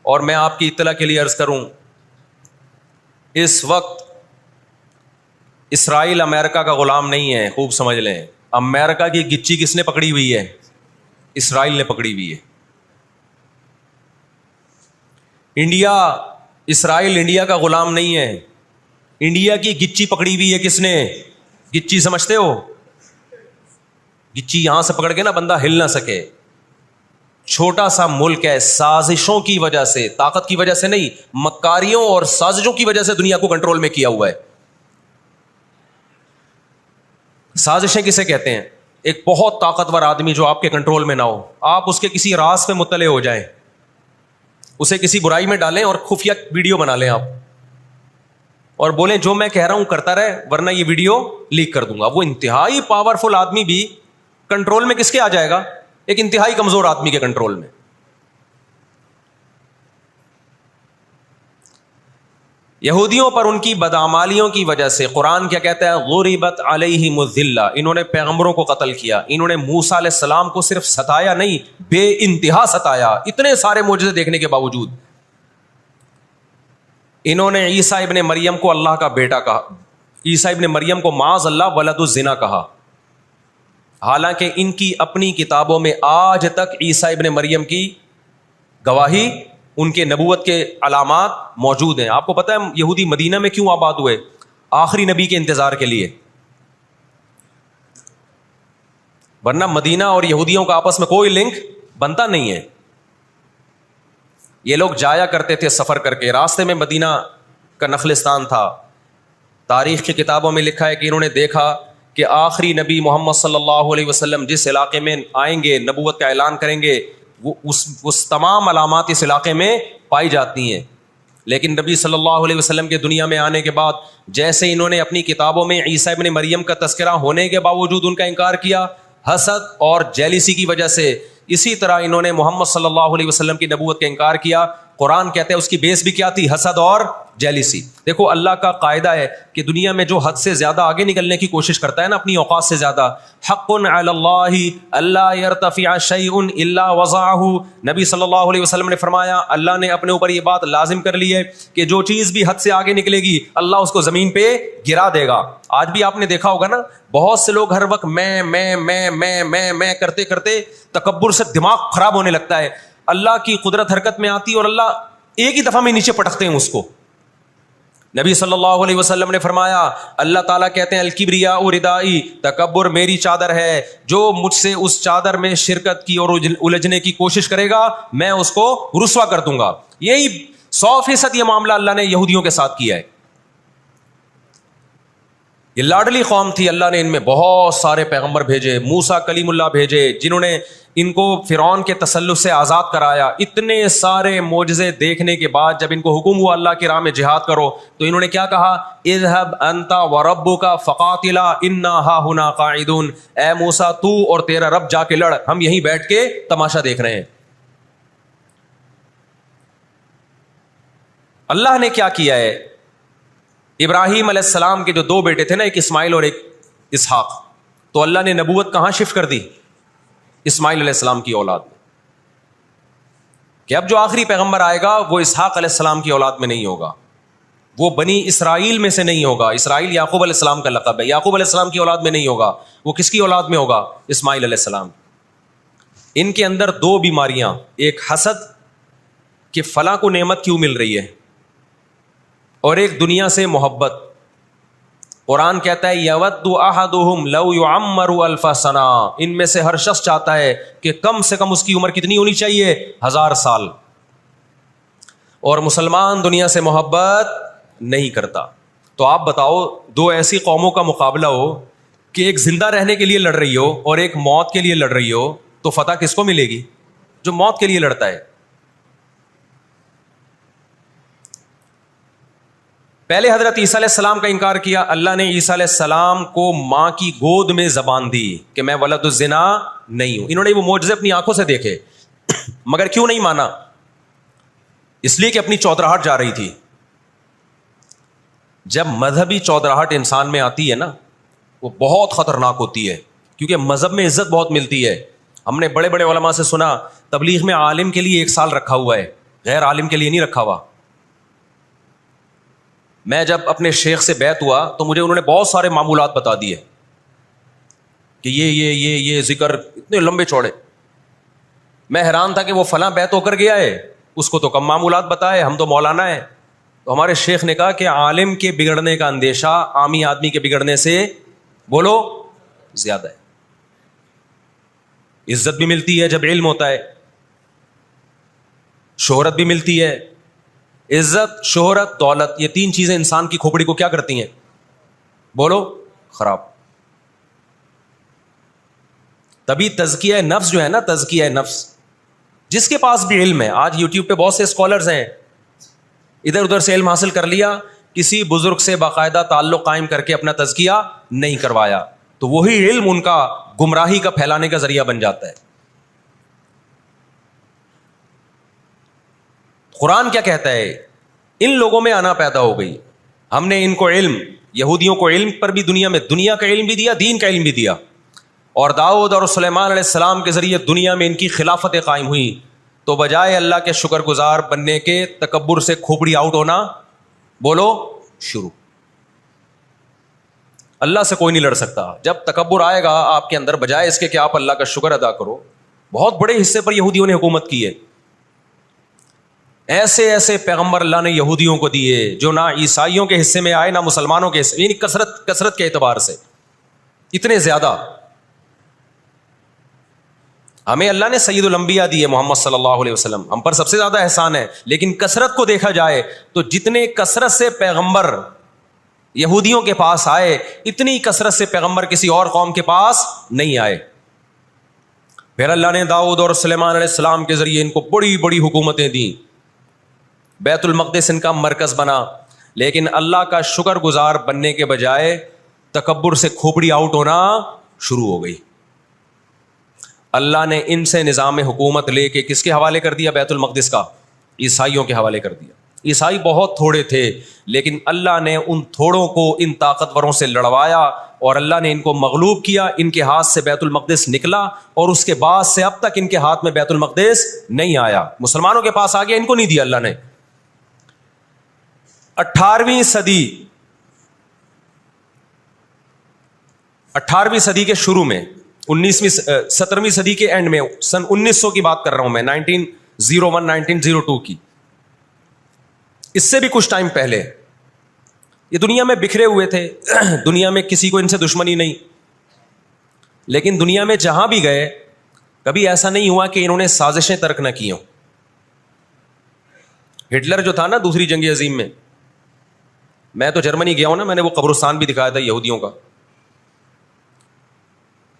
اور میں آپ کی اطلاع کے لیے عرض کروں، اس وقت اسرائیل امریکہ کا غلام نہیں ہے. خوب سمجھ لیں، امریکہ کی گچی کس نے پکڑی ہوئی ہے؟ اسرائیل نے پکڑی ہوئی ہے. انڈیا، اسرائیل انڈیا کا غلام نہیں ہے. انڈیا کی گچی پکڑی ہوئی ہے کس نے؟ گچی سمجھتے ہو؟ گچی یہاں سے پکڑ کے نا بندہ ہل نہ سکے. چھوٹا سا ملک ہے، سازشوں کی وجہ سے، طاقت کی وجہ سے نہیں، مکاریوں اور سازشوں کی وجہ سے دنیا کو کنٹرول میں کیا ہوا ہے. سازشیں کسے کہتے ہیں؟ ایک بہت طاقتور آدمی جو آپ کے کنٹرول میں نہ ہو, آپ اس کے کسی راز پہ مطلع ہو جائیں, اسے کسی برائی میں ڈالیں اور خفیہ ویڈیو بنا لیں آپ, اور بولیں جو میں کہہ رہا ہوں کرتا رہے ورنہ یہ ویڈیو لیک کر دوں گا. وہ انتہائی پاورفل آدمی بھی کنٹرول میں کس کے آ جائے گا؟ ایک انتہائی کمزور آدمی کے کنٹرول میں. یہودیوں پر ان کی بدعمالیوں کی وجہ سے قرآن کیا کہتا ہے؟ غربت علیہم الذلہ, انہوں نے پیغمبروں کو قتل کیا, انہوں نے موسیٰ علیہ السلام کو صرف ستایا نہیں, بے انتہا ستایا, اتنے سارے معجزے دیکھنے کے باوجود. انہوں نے عیسیٰ ابن مریم کو اللہ کا بیٹا کہا, عیسیٰ ابن مریم کو معاذ اللہ ولد الزنا کہا, حالانکہ ان کی اپنی کتابوں میں آج تک عیسیٰ ابن مریم کی گواہی, ان کے نبوت کے علامات موجود ہیں. آپ کو پتہ ہے یہودی مدینہ میں کیوں آباد ہوئے؟ آخری نبی کے انتظار کے لیے, ورنہ مدینہ اور یہودیوں کا آپس میں کوئی لنک بنتا نہیں ہے. یہ لوگ جایا کرتے تھے سفر کر کے, راستے میں مدینہ کا نخلستان تھا. تاریخ کی کتابوں میں لکھا ہے کہ انہوں نے دیکھا کہ آخری نبی محمد صلی اللہ علیہ وسلم جس علاقے میں آئیں گے, نبوت کا اعلان کریں گے, وہ اس تمام علامات اس علاقے میں پائی جاتی ہیں. لیکن نبی صلی اللہ علیہ وسلم کے دنیا میں آنے کے بعد جیسے انہوں نے اپنی کتابوں میں عیسیٰ ابن مریم کا تذکرہ ہونے کے باوجود ان کا انکار کیا حسد اور جیلیسی کی وجہ سے, اسی طرح انہوں نے محمد صلی اللہ علیہ وسلم کی نبوت کا انکار کیا. قرآن کہتے ہیں اس کی بیس بھی کیا تھی؟ حسد اور جیلیسی. دیکھو اللہ کا قاعدہ ہے کہ دنیا میں جو حد سے زیادہ آگے نکلنے کی کوشش کرتا ہے نا, اپنی اوقات سے زیادہ, حق علی اللہ اللہ یرتفع شیء الا وضعہ, نبی صلی اللہ علیہ وسلم نے فرمایا اللہ نے اپنے اوپر یہ بات لازم کر لی ہے کہ جو چیز بھی حد سے آگے نکلے گی اللہ اس کو زمین پہ گرا دے گا. آج بھی آپ نے دیکھا ہوگا نا, بہت سے لوگ ہر وقت میں کرتے کرتے تکبر سے دماغ خراب ہونے لگتا ہے. اللہ کی قدرت حرکت میں آتی اور اللہ ایک ہی دفعہ میں نیچے پٹکتے ہیں اس کو. نبی صلی اللہ علیہ وسلم نے فرمایا اللہ تعالیٰ کہتے ہیں الکبریاء ردائی, تکبر میری چادر ہے, جو مجھ سے اس چادر میں شرکت کی اور الجھنے کی کوشش کرے گا میں اس کو رسوا کر دوں گا. یہی 100% یہ معاملہ اللہ نے یہودیوں کے ساتھ کیا ہے. یہ لاڈلی قوم تھی, اللہ نے ان میں بہت سارے پیغمبر بھیجے, موسیٰ کلیم اللہ بھیجے جنہوں نے ان کو فرعون کے تسلط سے آزاد کرایا. اتنے سارے معجزے دیکھنے کے بعد جب ان کو حکم ہوا اللہ کی راہ میں جہاد کرو تو انہوں نے کیا کہا؟ اذهب انت وربک فقاتلا انا ہاہنا قاعدون, اے موسیٰ تو اور تیرا رب جا کے لڑ, ہم یہیں بیٹھ کے تماشا دیکھ رہے ہیں. اللہ نے کیا کیا ہے؟ ابراہیم علیہ السلام کے جو 2 بیٹے تھے نا, ایک اسماعیل اور ایک اسحاق, تو اللہ نے نبوت کہاں شفٹ کر دی؟ اسماعیل علیہ السلام کی اولاد میں, کہ اب جو آخری پیغمبر آئے گا وہ اسحاق علیہ السلام کی اولاد میں نہیں ہوگا, وہ بنی اسرائیل میں سے نہیں ہوگا. اسرائیل یعقوب علیہ السلام کا لقب ہے, یعقوب علیہ السلام کی اولاد میں نہیں ہوگا. وہ کس کی اولاد میں ہوگا؟ اسماعیل علیہ السلام. ان کے اندر 2 بیماریاں, ایک حسد کہ فلاں کو نعمت کیوں مل رہی ہے, اور ایک دنیا سے محبت. قرآن کہتا ہے یود احدہم لو یعمر الف سنہ, ان میں سے ہر شخص چاہتا ہے کہ کم سے کم اس کی عمر کتنی ہونی چاہیے؟ 1000 سال. اور مسلمان دنیا سے محبت نہیں کرتا. تو آپ بتاؤ 2 ایسی قوموں کا مقابلہ ہو کہ ایک زندہ رہنے کے لیے لڑ رہی ہو اور ایک موت کے لیے لڑ رہی ہو, تو فتح کس کو ملے گی؟ جو موت کے لیے لڑتا ہے. پہلے حضرت عیسیٰ علیہ السلام کا انکار کیا, اللہ نے عیسیٰ علیہ السلام کو ماں کی گود میں زبان دی کہ میں ولد الزنا نہیں ہوں. انہوں نے وہ معجزے اپنی آنکھوں سے دیکھے, مگر کیوں نہیں مانا؟ اس لیے کہ اپنی چودراہٹ جا رہی تھی. جب مذہبی چودراہٹ انسان میں آتی ہے نا, وہ بہت خطرناک ہوتی ہے, کیونکہ مذہب میں عزت بہت ملتی ہے. ہم نے بڑے بڑے علماء سے سنا تبلیغ میں عالم کے لیے 1 سال رکھا ہوا ہے, غیر عالم کے لیے نہیں رکھا ہوا. میں جب اپنے شیخ سے بیعت ہوا تو مجھے انہوں نے بہت سارے معمولات بتا دیے کہ یہ ذکر اتنے لمبے چوڑے. میں حیران تھا کہ وہ فلاں بیعت ہو کر گیا ہے, اس کو تو کم معمولات بتائے, ہم تو مولانا ہیں. تو ہمارے شیخ نے کہا کہ عالم کے بگڑنے کا اندیشہ عامی آدمی کے بگڑنے سے بولو زیادہ ہے. عزت بھی ملتی ہے جب علم ہوتا ہے, شہرت بھی ملتی ہے. عزت, شہرت, دولت, یہ 3 چیزیں انسان کی کھوپڑی کو کیا کرتی ہیں؟ بولو خراب. تبھی تزکیہ نفس جو ہے نا، تزکیہ نفس، جس کے پاس بھی علم ہے، آج یوٹیوب پہ بہت سے اسکالرز ہیں، ادھر ادھر سے علم حاصل کر لیا، کسی بزرگ سے باقاعدہ تعلق قائم کر کے اپنا تزکیہ نہیں کروایا، تو وہی علم ان کا گمراہی کا پھیلانے کا ذریعہ بن جاتا ہے۔ قرآن کیا کہتا ہے؟ ان لوگوں میں انا پیدا ہو گئی، ہم نے ان کو علم، یہودیوں کو علم پر بھی دنیا کا علم بھی دیا، دین کا علم بھی دیا، اور داؤد اور سلیمان علیہ السلام کے ذریعے دنیا میں ان کی خلافتیں قائم ہوئی، تو بجائے اللہ کے شکر گزار بننے کے تکبر سے کھوپڑی آؤٹ ہونا بولو شروع۔ اللہ سے کوئی نہیں لڑ سکتا۔ جب تکبر آئے گا آپ کے اندر، بجائے اس کے کہ آپ اللہ کا شکر ادا کرو، بہت بڑے حصے پر یہودیوں نے حکومت کی ہے، ایسے ایسے پیغمبر اللہ نے یہودیوں کو دیے جو نہ عیسائیوں کے حصے میں آئے نہ مسلمانوں کے حصے، یعنی کثرت کے اعتبار سے اتنے زیادہ۔ ہمیں اللہ نے سید الانبیاء دیے محمد صلی اللہ علیہ وسلم، ہم پر سب سے زیادہ احسان ہے، لیکن کثرت کو دیکھا جائے تو جتنے کثرت سے پیغمبر یہودیوں کے پاس آئے، اتنی کثرت سے پیغمبر کسی اور قوم کے پاس نہیں آئے۔ پھر اللہ نے داؤد اور سلیمان علیہ السلام کے ذریعے ان کو بڑی بڑی حکومتیں دیں، بیت المقدس ان کا مرکز بنا، لیکن اللہ کا شکر گزار بننے کے بجائے تکبر سے کھوپڑی آؤٹ ہونا شروع ہو گئی۔ اللہ نے ان سے نظام حکومت لے کے کس کے حوالے کر دیا؟ بیت المقدس کا عیسائیوں کے حوالے کر دیا۔ عیسائی بہت تھوڑے تھے، لیکن اللہ نے ان تھوڑوں کو ان طاقتوروں سے لڑوایا، اور اللہ نے ان کو مغلوب کیا، ان کے ہاتھ سے بیت المقدس نکلا، اور اس کے بعد سے اب تک ان کے ہاتھ میں بیت المقدس نہیں آیا۔ مسلمانوں کے پاس آ گیا، ان کو نہیں دیا اللہ نے۔ 18ویں صدی کے شروع میں، 17ویں صدی کے اینڈ میں، سن 1900 کی بات کر رہا ہوں میں، 1901 1902 کی، اس سے بھی کچھ ٹائم پہلے، یہ دنیا میں بکھرے ہوئے تھے، دنیا میں کسی کو ان سے دشمنی نہیں، لیکن دنیا میں جہاں بھی گئے کبھی ایسا نہیں ہوا کہ انہوں نے سازشیں ترک نہ کی ہوں۔ ہٹلر جو تھا نا دوسری جنگ عظیم میں تو جرمنی گیا ہوں نا، میں نے وہ قبرستان بھی دکھایا تھا یہودیوں کا۔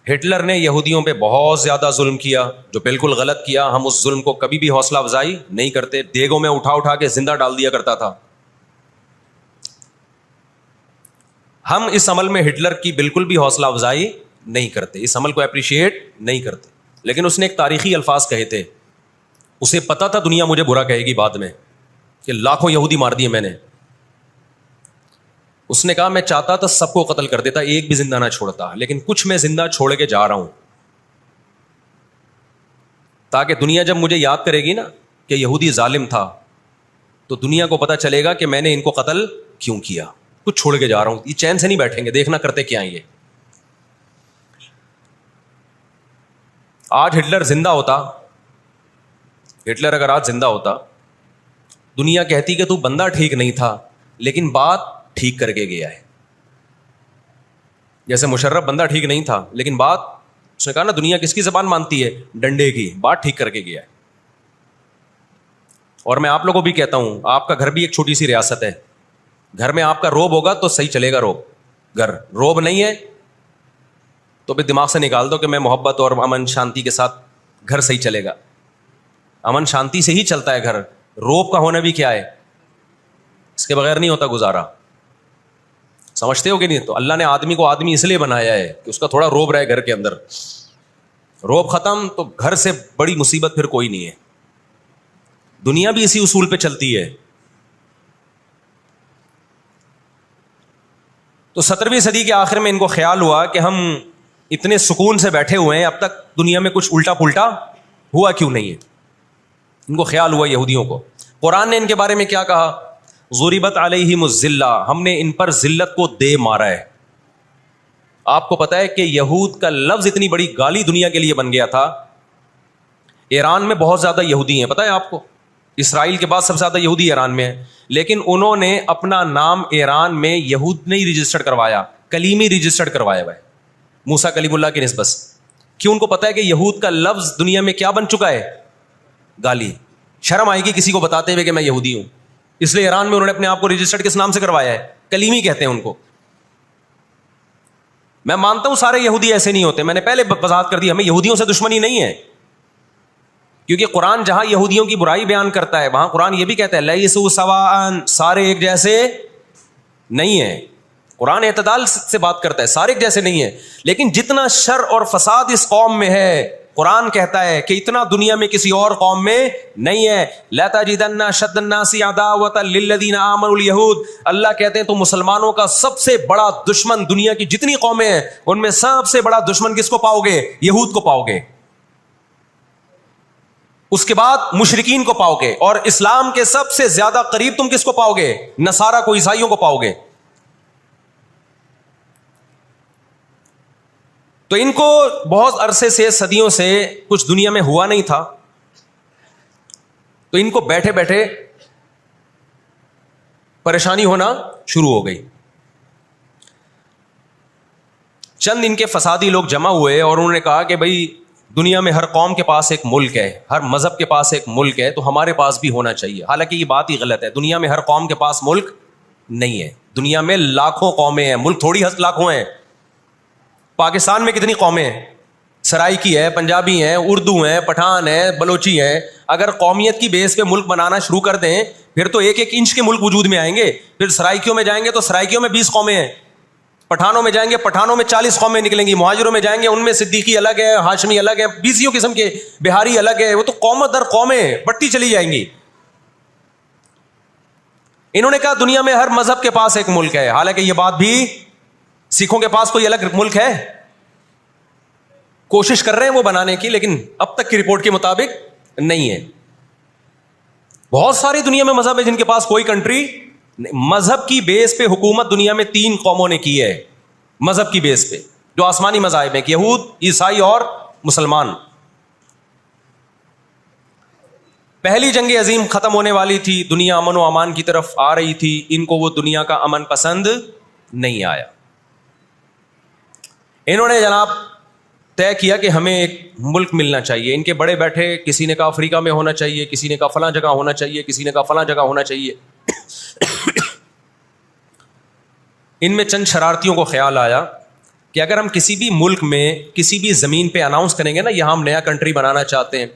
ہٹلر نے یہودیوں پہ بہت زیادہ ظلم کیا، جو بالکل غلط کیا، ہم اس ظلم کو کبھی بھی حوصلہ افزائی نہیں کرتے، دیگوں میں اٹھا کے زندہ ڈال دیا کرتا تھا۔ ہم اس عمل میں ہٹلر کی بالکل بھی حوصلہ افزائی نہیں کرتے، اس عمل کو اپریشیٹ نہیں کرتے، لیکن اس نے ایک تاریخی الفاظ کہے تھے، اسے پتا تھا دنیا مجھے برا کہے گی بعد میں، کہ لاکھوں یہودی مار دیے میں نے۔ اس نے کہا میں چاہتا تھا سب کو قتل کر دیتا، ایک بھی زندہ نہ چھوڑتا، لیکن کچھ میں زندہ چھوڑ کے جا رہا ہوں، تاکہ دنیا جب مجھے یاد کرے گی نا کہ یہودی ظالم تھا، تو دنیا کو پتہ چلے گا کہ میں نے ان کو قتل کیوں کیا، کچھ چھوڑ کے جا رہا ہوں، یہ چین سے نہیں بیٹھیں گے، دیکھنا کرتے کیا ہیں یہ۔ آج ہٹلر زندہ ہوتا، ہٹلر اگر آج زندہ ہوتا، دنیا کہتی کہ تو بندہ ٹھیک نہیں تھا لیکن بات ٹھیک کر کے گیا ہے۔ جیسے مشرف بندہ ٹھیک نہیں تھا لیکن بات، اس نے کہا نا دنیا کس کی زبان مانتی ہے؟ ڈنڈے کی، بات ٹھیک کر کے گیا ہے۔ اور میں آپ لوگوں کو بھی کہتا ہوں، آپ کا گھر بھی ایک چھوٹی سی ریاست ہے، گھر میں آپ کا روب ہوگا تو صحیح چلے گا، گھر روب نہیں ہے تو پھر دماغ سے نکال دو کہ میں محبت اور امن شانتی کے ساتھ گھر صحیح چلے گا۔ امن شانتی سے ہی چلتا ہے گھر، روب کا ہونا بھی کیا ہے، اس کے بغیر نہیں ہوتا گزارا، سمجھتے ہو کہ نہیں؟ تو اللہ نے آدمی کو آدمی اس لیے بنایا ہے کہ اس کا تھوڑا روب رہے گھر کے اندر، روب ختم تو گھر سے بڑی مصیبت پھر کوئی نہیں ہے۔ دنیا بھی اسی اصول پہ چلتی ہے۔ تو 17ویں صدی کے آخر میں ان کو خیال ہوا کہ ہم اتنے سکون سے بیٹھے ہوئے ہیں، اب تک دنیا میں کچھ الٹا پلٹا ہوا کیوں نہیں ہے؟ ان کو خیال ہوا یہودیوں کو۔ قرآن نے ان کے بارے میں کیا کہا؟ ضربت علیہم الذلہ، ہم نے ان پر ذلت کو دے مارا ہے۔ آپ کو پتا ہے کہ یہود کا لفظ اتنی بڑی گالی دنیا کے لیے بن گیا تھا۔ ایران میں بہت زیادہ یہودی ہیں، پتا ہے آپ کو، اسرائیل کے بعد سب سے زیادہ یہودی ایران میں ہیں، لیکن انہوں نے اپنا نام ایران میں یہود نہیں رجسٹرڈ کروایا، کلیمی رجسٹرڈ کروایا ہوا ہے موسیٰ کلیم اللہ کی نسبت۔ کیوں؟ ان کو پتا ہے کہ یہود کا لفظ دنیا میں کیا بن چکا ہے؟ گالی۔ شرم آئے گی کسی کو بتاتے ہوئے کہ میں یہودی ہوں، اس لیے ایران میں انہوں نے اپنے آپ کو رجسٹرڈ کس نام سے کروایا ہے؟ کلیمی کہتے ہیں ان کو۔ میں مانتا ہوں سارے یہودی ایسے نہیں ہوتے, میں نے پہلے وضاحت کر دی, ہمیں یہودیوں سے دشمنی نہیں ہے, کیونکہ قرآن جہاں یہودیوں کی برائی بیان کرتا ہے وہاں قرآن یہ بھی کہتا ہے لیسوا سواء, سارے ایک جیسے نہیں ہیں. قرآن اعتدال سے بات کرتا ہے, سارے ایک جیسے نہیں ہیں, لیکن جتنا شر اور فساد اس قوم میں ہے قرآن کہتا ہے کہ اتنا دنیا میں کسی اور قوم میں نہیں ہے. لَتَجِدَنَّ أَشَدَّ النَّاسِ عَدَاوَةً لِلَّذِينَ آمَنُوا الْيَهُودَ, اللہ کہتے ہیں تو مسلمانوں کا سب سے بڑا دشمن, دنیا کی جتنی قومیں ہیں ان میں سب سے بڑا دشمن کس کو پاؤ گے؟ یہود کو پاؤ گے. اس کے بعد مشرکین کو پاؤ گے, اور اسلام کے سب سے زیادہ قریب تم کس کو پاؤ گے؟ نصارہ کو, عیسائیوں کو پاؤ گے. تو ان کو بہت عرصے سے, صدیوں سے کچھ دنیا میں ہوا نہیں تھا, تو ان کو بیٹھے بیٹھے پریشانی ہونا شروع ہو گئی. چند ان کے فسادی لوگ جمع ہوئے اور انہوں نے کہا کہ بھائی دنیا میں ہر قوم کے پاس ایک ملک ہے, ہر مذہب کے پاس ایک ملک ہے, تو ہمارے پاس بھی ہونا چاہیے. حالانکہ یہ بات ہی غلط ہے, دنیا میں ہر قوم کے پاس ملک نہیں ہے. دنیا میں لاکھوں قومیں ہیں, ملک تھوڑی لاکھوں ہیں. پاکستان میں کتنی قومیں ہیں؟ سرائکی ہے, پنجابی ہیں, اردو ہیں, پٹھان ہیں, بلوچی ہیں. اگر قومیت کی بیس پہ ملک بنانا شروع کر دیں پھر تو ایک ایک انچ کے ملک وجود میں آئیں گے. پھر سرائکیوں میں جائیں گے تو سرائکیوں میں 20 قومیں ہیں, پٹھانوں میں جائیں گے پٹھانوں میں 40 قومیں نکلیں گی, مہاجروں میں جائیں گے ان میں صدیقی الگ ہے, ہاشمی الگ ہے, 20 قسم کے, بہاری الگ ہے. وہ تو قوم در قومیں بڑھتی چلی جائیں گی. انہوں نے کہا دنیا میں ہر مذہب کے پاس ایک ملک ہے. حالانکہ یہ بات بھی, سکھوں کے پاس کوئی الگ ملک ہے؟ کوشش کر رہے ہیں وہ بنانے کی, لیکن اب تک کی رپورٹ کے مطابق نہیں ہے. بہت ساری دنیا میں مذہب ہے جن کے پاس کوئی کنٹری. مذہب کی بیس پہ حکومت دنیا میں 3 قوموں نے کی ہے, مذہب کی بیس پہ, جو آسمانی مذاہب ہیں, یہود, عیسائی اور مسلمان. پہلی جنگ عظیم ختم ہونے والی تھی, دنیا امن و امان کی طرف آ رہی تھی, ان کو وہ دنیا کا امن پسند نہیں آیا. انہوں نے جناب طے کیا کہ ہمیں ایک ملک ملنا چاہیے. ان کے بڑے بیٹھے, کسی نے کہا افریقہ میں ہونا چاہیے, کسی نے کہا فلاں جگہ ہونا چاہیے, کسی نے کہا فلاں جگہ ہونا چاہیے. ان میں چند شرارتیوں کو خیال آیا کہ اگر ہم کسی بھی ملک میں کسی بھی زمین پہ اناؤنس کریں گے نا یہاں ہم نیا کنٹری بنانا چاہتے ہیں,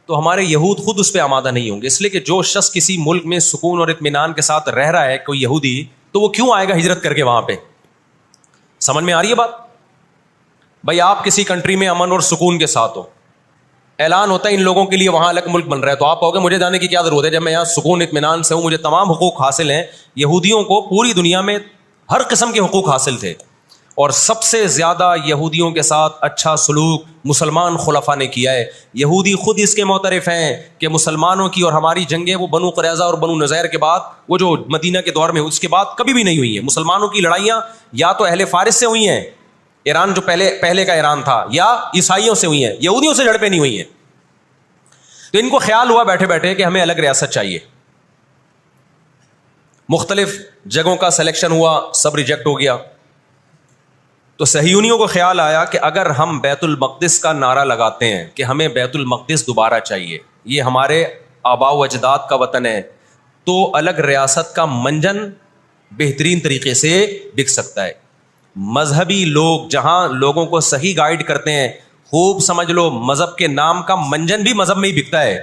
تو ہمارے یہود خود اس پہ آمادہ نہیں ہوں گے. اس لیے کہ جو شخص کسی ملک میں سکون اور اطمینان کے ساتھ رہ رہا ہے, کوئی یہودی, تو وہ کیوں آئے گا ہجرت کر کے وہاں پہ؟ سمجھ میں آ رہی ہے بات؟ بھائی آپ کسی کنٹری میں امن اور سکون کے ساتھ ہو, اعلان ہوتا ہے ان لوگوں کے لیے وہاں الگ ملک بن رہا ہے, تو آپ کہو گے مجھے جانے کی کیا ضرورت ہے جب میں یہاں سکون اطمینان سے ہوں, مجھے تمام حقوق حاصل ہیں. یہودیوں کو پوری دنیا میں ہر قسم کے حقوق حاصل تھے, اور سب سے زیادہ یہودیوں کے ساتھ اچھا سلوک مسلمان خلفاء نے کیا ہے. یہودی خود اس کے معترف ہیں کہ مسلمانوں کی اور ہماری جنگیں وہ بنو قریظہ اور بنو نذیر کے بعد, وہ جو مدینہ کے دور میں اس کے بعد کبھی بھی نہیں ہوئی ہیں. مسلمانوں کی لڑائیاں یا تو اہل فارس سے ہوئی ہیں, ایران جو پہلے کا ایران تھا, یا عیسائیوں سے ہوئی ہیں, یہودیوں سے جھڑپیں نہیں ہوئی ہیں. تو ان کو خیال ہوا بیٹھے بیٹھے کہ ہمیں الگ ریاست چاہیے. مختلف جگہوں کا سلیکشن ہوا, سب ریجیکٹ ہو گیا. تو صہیونیوں کو خیال آیا کہ اگر ہم بیت المقدس کا نعرہ لگاتے ہیں کہ ہمیں بیت المقدس دوبارہ چاہیے, یہ ہمارے آباء و اجداد کا وطن ہے, تو الگ ریاست کا منجن بہترین طریقے سے بک سکتا ہے. مذہبی لوگ جہاں لوگوں کو صحیح گائیڈ کرتے ہیں, خوب سمجھ لو مذہب کے نام کا منجن بھی مذہب میں ہی بکتا ہے.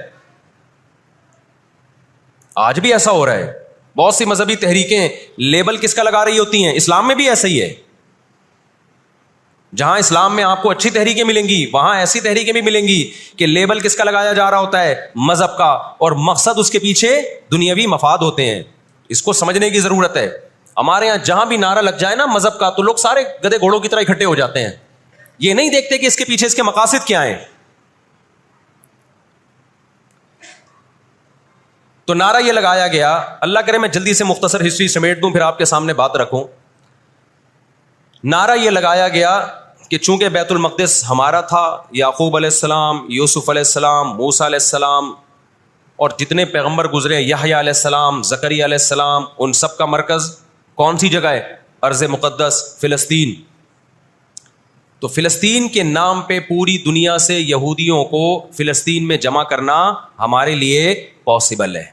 آج بھی ایسا ہو رہا ہے. بہت سی مذہبی تحریکیں لیبل کس کا لگا رہی ہوتی ہیں؟ اسلام میں بھی ایسا ہی ہے. جہاں اسلام میں آپ کو اچھی تحریکیں ملیں گی وہاں ایسی تحریکیں بھی ملیں گی کہ لیبل کس کا لگایا جا رہا ہوتا ہے؟ مذہب کا, اور مقصد اس کے پیچھے دنیاوی مفاد ہوتے ہیں. اس کو سمجھنے کی ضرورت ہے. ہمارے یہاں جہاں بھی نعرہ لگ جائے نا مذہب کا, تو لوگ سارے گدھے گھوڑوں کی طرح اکٹھے ہو جاتے ہیں. یہ نہیں دیکھتے کہ اس کے پیچھے اس کے مقاصد کیا ہیں. تو نعرہ یہ لگایا گیا, اللہ کرے میں جلدی سے مختصر ہسٹری سمیٹ دوں پھر آپ کے سامنے بات رکھوں. نعرہ یہ لگایا گیا کہ چونکہ بیت المقدس ہمارا تھا, یعقوب علیہ السلام, یوسف علیہ السلام, موسیٰ علیہ السلام اور جتنے پیغمبر گزرے, یحییٰ علیہ السلام, زکریا علیہ السلام, ان سب کا مرکز کون سی جگہ ہے؟ ارض مقدس فلسطین. تو فلسطین کے نام پہ پوری دنیا سے یہودیوں کو فلسطین میں جمع کرنا ہمارے لیے پاسبل ہے.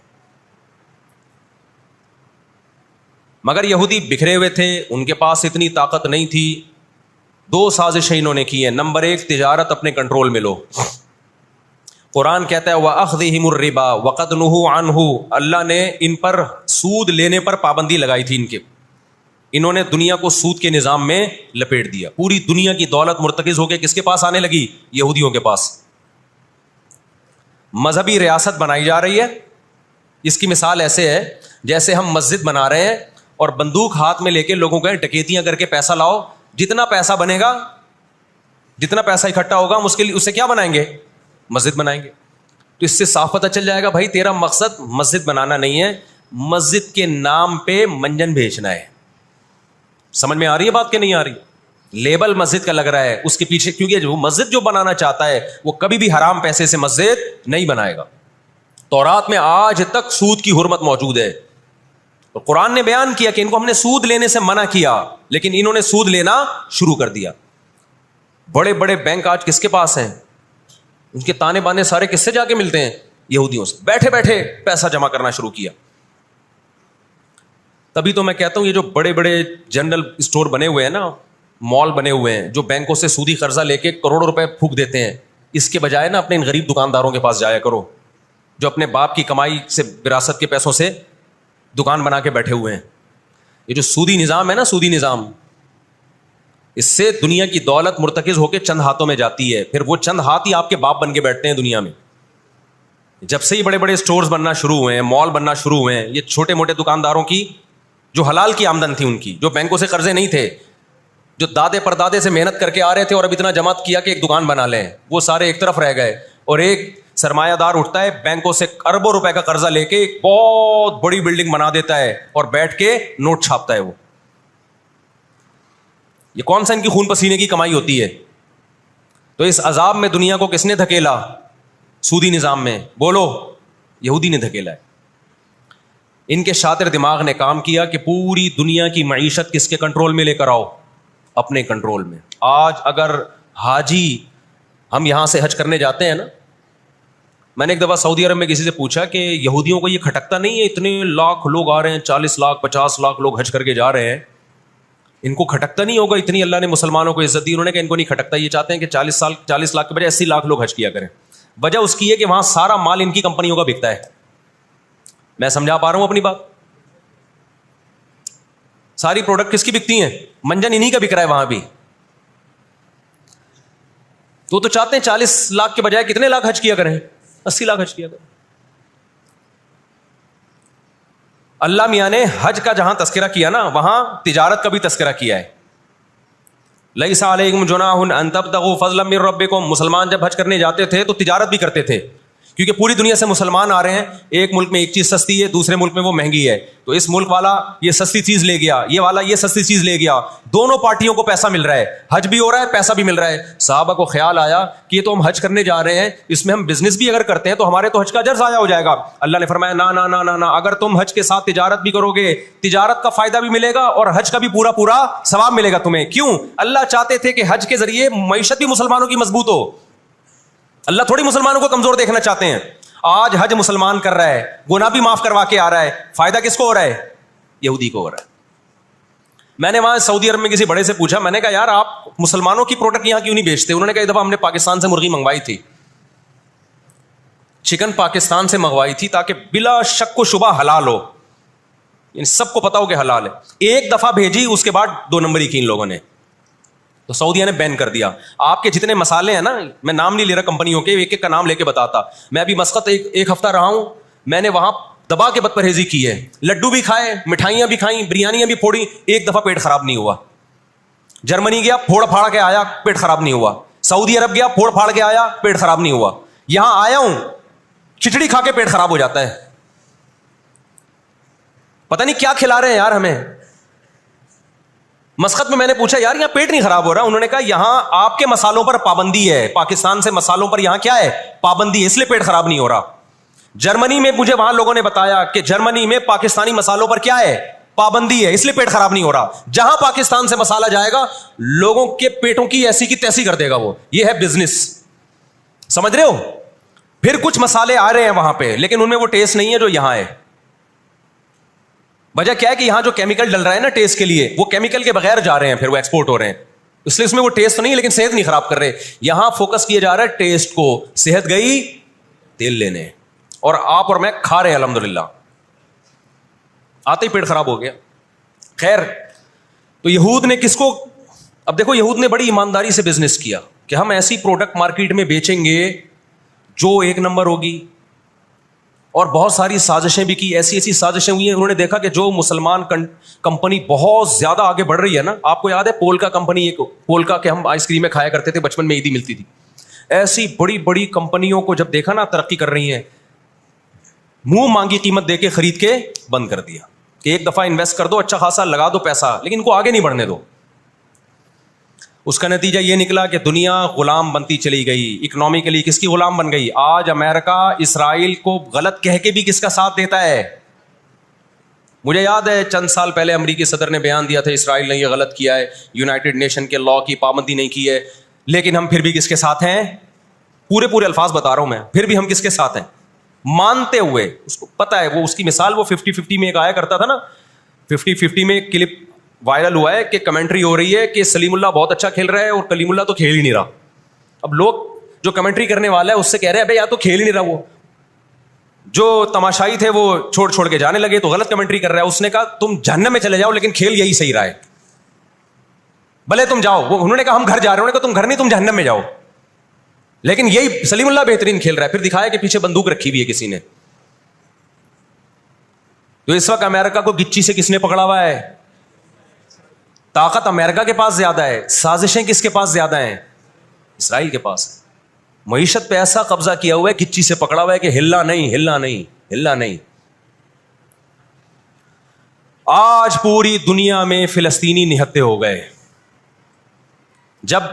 مگر یہودی بکھرے ہوئے تھے, ان کے پاس اتنی طاقت نہیں تھی. دو سازشیں انہوں نے کی ہیں. نمبر ایک, تجارت اپنے کنٹرول میں لو. قرآن کہتا ہے وَأَخْذِهِمُ الرِّبَا وَقَدْ نُهُوا عَنْهُ, اللہ نے ان پر سود لینے پر پابندی لگائی تھی. انہوں نے دنیا کو سود کے نظام میں لپیٹ دیا. پوری دنیا کی دولت مرتکز ہو کے کس کے پاس آنے لگی؟ یہودیوں کے پاس. مذہبی ریاست بنائی جا رہی ہے. اس کی مثال ایسے ہے جیسے ہم مسجد بنا رہے ہیں اور بندوق ہاتھ میں لے کے لوگوں کو ڈکیتیاں کر کے پیسہ لاؤ. جتنا پیسہ بنے گا, جتنا پیسہ اکٹھا ہوگا, ہم اس سے کیا بنائیں گے؟ مسجد بنائیں گے. تو اس سے صاف پتہ چل جائے گا بھائی تیرا مقصد مسجد بنانا نہیں ہے, مسجد کے نام پہ منجن بیچنا ہے. سمجھ میں آ رہی ہے بات کہ نہیں آ رہی؟ لیبل مسجد کا لگ رہا ہے اس کے پیچھے, کیونکہ جو مسجد جو بنانا چاہتا ہے وہ کبھی بھی حرام پیسے سے مسجد نہیں بنائے گا. تورات میں آج تک سود کی حرمت موجود ہے. اور قرآن نے بیان کیا کہ ان کو ہم نے سود لینے سے منع کیا, لیکن انہوں نے سود لینا شروع کر دیا. بڑے بڑے بینک آج کس کے پاس ہیں؟ ان کے تانے بانے سارے کس سے جا کے ملتے ہیں؟ یہودیوں سے. بیٹھے بیٹھے پیسہ جمع کرنا شروع کیا. تبھی تو میں کہتا ہوں یہ جو بڑے بڑے جنرل اسٹور بنے ہوئے ہیں نا, مال بنے ہوئے ہیں, جو بینکوں سے سودی قرضہ لے کے کروڑوں روپے پھونک دیتے ہیں, اس کے بجائے نا اپنے ان غریب دکانداروں کے پاس جایا کرو جو اپنے باپ کی کمائی سے, وراثت کے پیسوں سے دکان بنا کے بیٹھے ہوئے ہیں. یہ جو سودی نظام ہے نا, سودی نظام, اس سے دنیا کی دولت مرتکز ہو کے چند ہاتھوں میں جاتی ہے. پھر وہ چند ہاتھ ہی آپ کے باپ بن کے بیٹھتے ہیں دنیا میں. جب سے ہی بڑے بڑے اسٹورز بننا شروع ہوئے ہیں, مال بننا شروع ہوئے ہیں, یہ چھوٹے موٹے دکانداروں کی جو حلال کی آمدن تھی, ان کی جو بینکوں سے قرضے نہیں تھے, جو دادے پردادے سے محنت کر کے آ رہے تھے اور اب اتنا جمع کیا کہ ایک دکان بنا لیں, وہ سارے ایک طرف رہ گئے. اور ایک سرمایہ دار اٹھتا ہے بینکوں سے اربوں روپے کا قرضہ لے کے ایک بہت بڑی بلڈنگ بنا دیتا ہے اور بیٹھ کے نوٹ چھاپتا ہے. وہ یہ کون سا ان کی خون پسینے کی کمائی ہوتی ہے؟ تو اس عذاب میں دنیا کو کس نے دھکیلا؟ سودی نظام میں. بولو, یہودی نے دھکیلا ہے. ان کے شاطر دماغ نے کام کیا کہ پوری دنیا کی معیشت کس کے کنٹرول میں لے کر آؤ؟ اپنے کنٹرول میں. آج اگر حاجی, ہم یہاں سے حج کرنے جاتے ہیں نا, میں نے ایک دفعہ سعودی عرب میں کسی سے پوچھا کہ یہودیوں کو یہ کھٹکتا نہیں ہے, اتنے لاکھ لوگ آ رہے ہیں, 40 لاکھ 50 لاکھ لوگ حج کر کے جا رہے ہیں, ان کو کھٹکتا نہیں ہوگا اتنی اللہ نے مسلمانوں کو عزت دی؟ انہوں نے کہا ان کو نہیں کھٹکتا, یہ چاہتے ہیں کہ 40 لاکھ کے بجائے 80 لاکھ لوگ حج کیا کریں. وجہ اس کی ہے کہ وہاں سارا مال ان کی کمپنیوں کا بکتا ہے. میں سمجھا پا رہا ہوں اپنی بات؟ ساری پروڈکٹ کس کی بکتی ہیں؟ منجن انہی کا بک رہا ہے وہاں بھی. تو چاہتے ہیں 40 لاکھ کے بجائے کتنے لاکھ حج کیا کریں؟ 80 لاکھ حج کیا کریں. اللہ میاں نے حج کا جہاں تذکرہ کیا نا, وہاں تجارت کا بھی تذکرہ کیا ہے. لیس علیکم جناح ان تبتغوا فضلا من ربکم. مسلمان جب حج کرنے جاتے تھے تو تجارت بھی کرتے تھے, کیونکہ پوری دنیا سے مسلمان آ رہے ہیں. ایک ملک میں ایک چیز سستی ہے, دوسرے ملک میں وہ مہنگی ہے, تو اس ملک والا یہ سستی چیز لے گیا, یہ والا یہ سستی چیز لے گیا, دونوں پارٹیوں کو پیسہ مل رہا ہے, حج بھی ہو رہا ہے, پیسہ بھی مل رہا ہے. صحابہ کو خیال آیا کہ یہ تو ہم حج کرنے جا رہے ہیں, اس میں ہم بزنس بھی اگر کرتے ہیں تو ہمارے تو حج کا اجر ضائع ہو جائے گا. اللہ نے فرمایا نا نا نا نا نا, اگر تم حج کے ساتھ تجارت بھی کرو گے, تجارت کا فائدہ بھی ملے گا اور حج کا بھی پورا پورا ثواب ملے گا تمہیں. کیوں؟ اللہ چاہتے تھے کہ حج کے ذریعے معیشت بھی مسلمانوں کی مضبوط ہو. اللہ تھوڑی مسلمانوں کو کمزور دیکھنا چاہتے ہیں. آج حج مسلمان کر رہا ہے, گناہ بھی معاف کروا کے آ رہا ہے, فائدہ کس کو ہو رہا ہے؟ یہودی کو ہو رہا ہے. میں نے وہاں سعودی عرب میں کسی بڑے سے پوچھا, میں نے کہا یار آپ مسلمانوں کی پروڈکٹ یہاں کیوں نہیں بیچتے؟ انہوں نے کہا ایک دفعہ ہم نے پاکستان سے مرغی منگوائی تھی, چکن پاکستان سے منگوائی تھی تاکہ بلا شک و شبہ حلال ہو, ان سب کو پتا ہو کہ حلال ہے. ایک دفعہ بھیجی, اس کے بعد 2 نمبری کی ان لوگوں نے, تو سعودیہ نے بین کر دیا. آپ کے جتنے مسالے ہیں نا, میں نام نہیں لے رہا کمپنیوں کے, ایک ایک کا نام لے کے بتاتا. میں ابھی مسقط ایک ہفتہ رہا ہوں, میں نے وہاں دبا کے بد پرہیزی کی ہے. لڈو بھی کھائے, مٹھائیاں بھی کھائیں, بریانیاں بھی پھوڑی, ایک دفعہ پیٹ خراب نہیں ہوا. جرمنی گیا, پھوڑ پھاڑ کے آیا, پیٹ خراب نہیں ہوا. سعودی عرب گیا, پھوڑ پھاڑ کے آیا, پیٹ خراب نہیں ہوا. یہاں آیا ہوں, کھچڑی کھا کے پیٹ خراب ہو جاتا ہے. پتہ نہیں کیا کھلا رہے ہیں یار ہمیں. مسقط میں نے پوچھا یار یہاں پیٹ نہیں خراب ہو رہا؟ انہوں نے کہا یہاں آپ کے مسالوں پر پابندی ہے, پاکستان سے مسالوں پر یہاں کیا ہے؟ پابندی ہے, اس لیے پیٹ خراب نہیں ہو رہا. جرمنی میں مجھے وہاں لوگوں نے بتایا کہ جرمنی میں پاکستانی مسالوں پر کیا ہے؟ پابندی ہے, اس لیے پیٹ خراب نہیں ہو رہا. جہاں پاکستان سے مسالہ جائے گا لوگوں کے پیٹوں کی ایسی کی تیسی کر دے گا وہ. یہ ہے بزنس, سمجھ رہے ہو؟ پھر کچھ مسالے آ رہے ہیں وہاں پہ, لیکن ان میں وہ ٹیسٹ نہیں ہے جو یہاں ہے. وجہ کیا ہے کہ یہاں جو کیمیکل ڈل رہا ہے نا ٹیسٹ کے لیے, وہ کیمیکل کے بغیر جا رہے ہیں, پھر وہ ایکسپورٹ ہو رہے ہیں. اس لیے اس میں وہ ٹیسٹ تو نہیں ہے لیکن صحت نہیں خراب کر رہے. یہاں فوکس کیا جا رہا ہے ٹیسٹ کو. صحت گئی تیل لینے, اور آپ اور میں کھا رہے ہیں الحمدللہ, آتے ہی پیٹ خراب ہو گیا. خیر, تو یہود نے کس کو, اب دیکھو یہود نے بڑی ایمانداری سے بزنس کیا کہ ہم ایسی پروڈکٹ مارکیٹ میں بیچیں گے جو ایک نمبر ہوگی, اور بہت ساری سازشیں بھی کی. ایسی سازشیں ہوئی ہیں, انہوں نے دیکھا کہ جو مسلمان کمپنی بہت زیادہ آگے بڑھ رہی ہے نا, آپ کو یاد ہے پولکا کمپنی, ایک پولکا کے ہم آئس کریم میں کھایا کرتے تھے بچپن میں, عیدی ملتی تھی. ایسی بڑی بڑی کمپنیوں کو جب دیکھا نا ترقی کر رہی ہیں, منہ مانگی قیمت دے کے خرید کے بند کر دیا کہ ایک دفعہ انویسٹ کر دو, اچھا خاصا لگا دو پیسہ, لیکن ان کو آگے نہیں بڑھنے دو. اس کا نتیجہ یہ نکلا کہ دنیا غلام بنتی چلی گئی. اکنامکلی کس کی غلام بن گئی؟ آج امریکہ اسرائیل کو غلط کہہ کے بھی کس کا ساتھ دیتا ہے؟ مجھے یاد ہے چند سال پہلے امریکی صدر نے بیان دیا تھا اسرائیل نے یہ غلط کیا ہے, یونائٹڈ نیشن کے لا کی پابندی نہیں کی ہے, لیکن ہم پھر بھی کس کے ساتھ ہیں؟ پورے الفاظ بتا رہا ہوں میں, پھر بھی ہم کس کے ساتھ ہیں؟ مانتے ہوئے. اس کو پتا ہے, وہ اس کی مثال وہ 50-50 میں ایک آیا کرتا تھا نا, 50-50 میں ایک کلپ وائرل ہوا ہے کہ کمنٹری ہو رہی ہے کہ سلیم اللہ بہت اچھا کھیل رہا ہے اور کلیم اللہ تو کھیل ہی نہیں رہا. اب لوگ جو کمنٹری کرنے والا ہے اس سے کہہ رہے ہیں بھائی یا تو کھیل ہی نہیں رہا, وہ جو تماشائی تھے وہ چھوڑ کے جانے لگے تو غلط کمنٹری کر رہا ہے. اس نے کہا تم جہنم میں چلے جاؤ لیکن کھیل یہی صحیح رہا ہے, بھلے تم جاؤ. وہ انہوں نے کہا ہم گھر جا رہے ہیں, انہوں نے کہا تم گھر نہیں, تم جہنم میں جاؤ, لیکن یہی سلیم اللہ بہترین کھیل رہا ہے. پھر دکھایا کہ پیچھے بندوق رکھی ہوئی ہے کسی نے. تو اس وقت امریکہ کو گچی سے کس نے پکڑا ہوا ہے؟ طاقت امریکہ کے پاس زیادہ ہے, سازشیں کس کے پاس زیادہ ہیں؟ اسرائیل کے پاس. معیشت پہ ایسا قبضہ کیا ہوا ہے, گچی سے پکڑا ہوا ہے کہ ہلنا نہیں. آج پوری دنیا میں فلسطینی نہتے ہو گئے. جب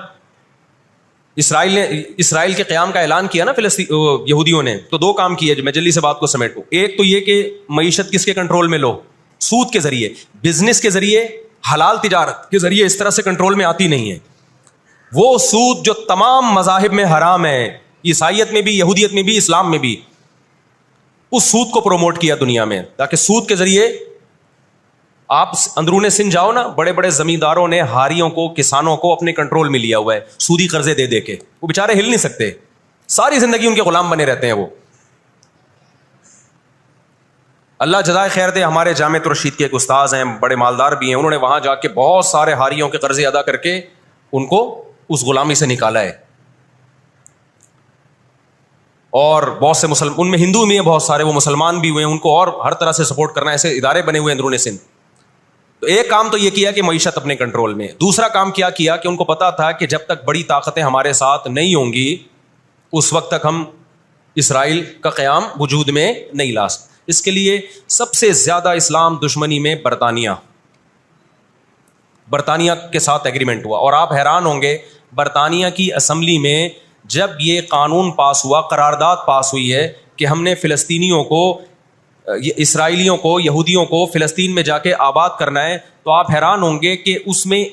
اسرائیل کے قیام کا اعلان کیا نا یہودیوں نے, تو دو کام کیے, میں جلدی سے بات کو سمیٹوں. ایک تو یہ کہ معیشت کس کے کنٹرول میں لو؟ سود کے ذریعے, بزنس کے ذریعے, حلال تجارت کے ذریعے. اس طرح سے کنٹرول میں آتی نہیں ہے. وہ سود جو تمام مذاہب میں حرام ہے, عیسائیت میں بھی, یہودیت میں بھی, اسلام میں بھی, اس سود کو پروموٹ کیا دنیا میں, تاکہ سود کے ذریعے آپ اندرون سندھ جاؤ نا, بڑے بڑے زمینداروں نے ہاریوں کو, کسانوں کو اپنے کنٹرول میں لیا ہوا ہے سودی قرضے دے دے کے. وہ بےچارے ہل نہیں سکتے, ساری زندگی ان کے غلام بنے رہتے ہیں وہ. اللہ جزائے خیر دے, ہمارے جامع الرشید کے ایک استاذ ہیں, بڑے مالدار بھی ہیں, انہوں نے وہاں جا کے بہت سارے ہاریوں کے قرضے ادا کر کے ان کو اس غلامی سے نکالا ہے. اور بہت سے ان میں ہندو بھی ہیں بہت سارے, وہ مسلمان بھی ہوئے ہیں, ان کو اور ہر طرح سے سپورٹ کرنا, ایسے ادارے بنے ہوئے ہیں اندرون سندھ. تو ایک کام تو یہ کیا کہ معیشت اپنے کنٹرول میں. دوسرا کام کیا کہ ان کو پتا تھا کہ جب تک بڑی طاقتیں ہمارے ساتھ نہیں ہوں گی اس وقت تک ہم اسرائیل کا قیام وجود میں نہیں لا سکتے. اس کے لیے سب سے زیادہ اسلام دشمنی میں برطانیہ کے ساتھ ایگریمنٹ ہوا. اور آپ حیران ہوں گے, برطانیہ کی اسمبلی میں جب یہ قانون پاس ہوا, قرارداد پاس ہوئی ہے کہ ہم نے فلسطینیوں کو, اسرائیلیوں کو, یہودیوں کو فلسطین میں جا کے آباد کرنا ہے, تو آپ حیران ہوں گے کہ اس میں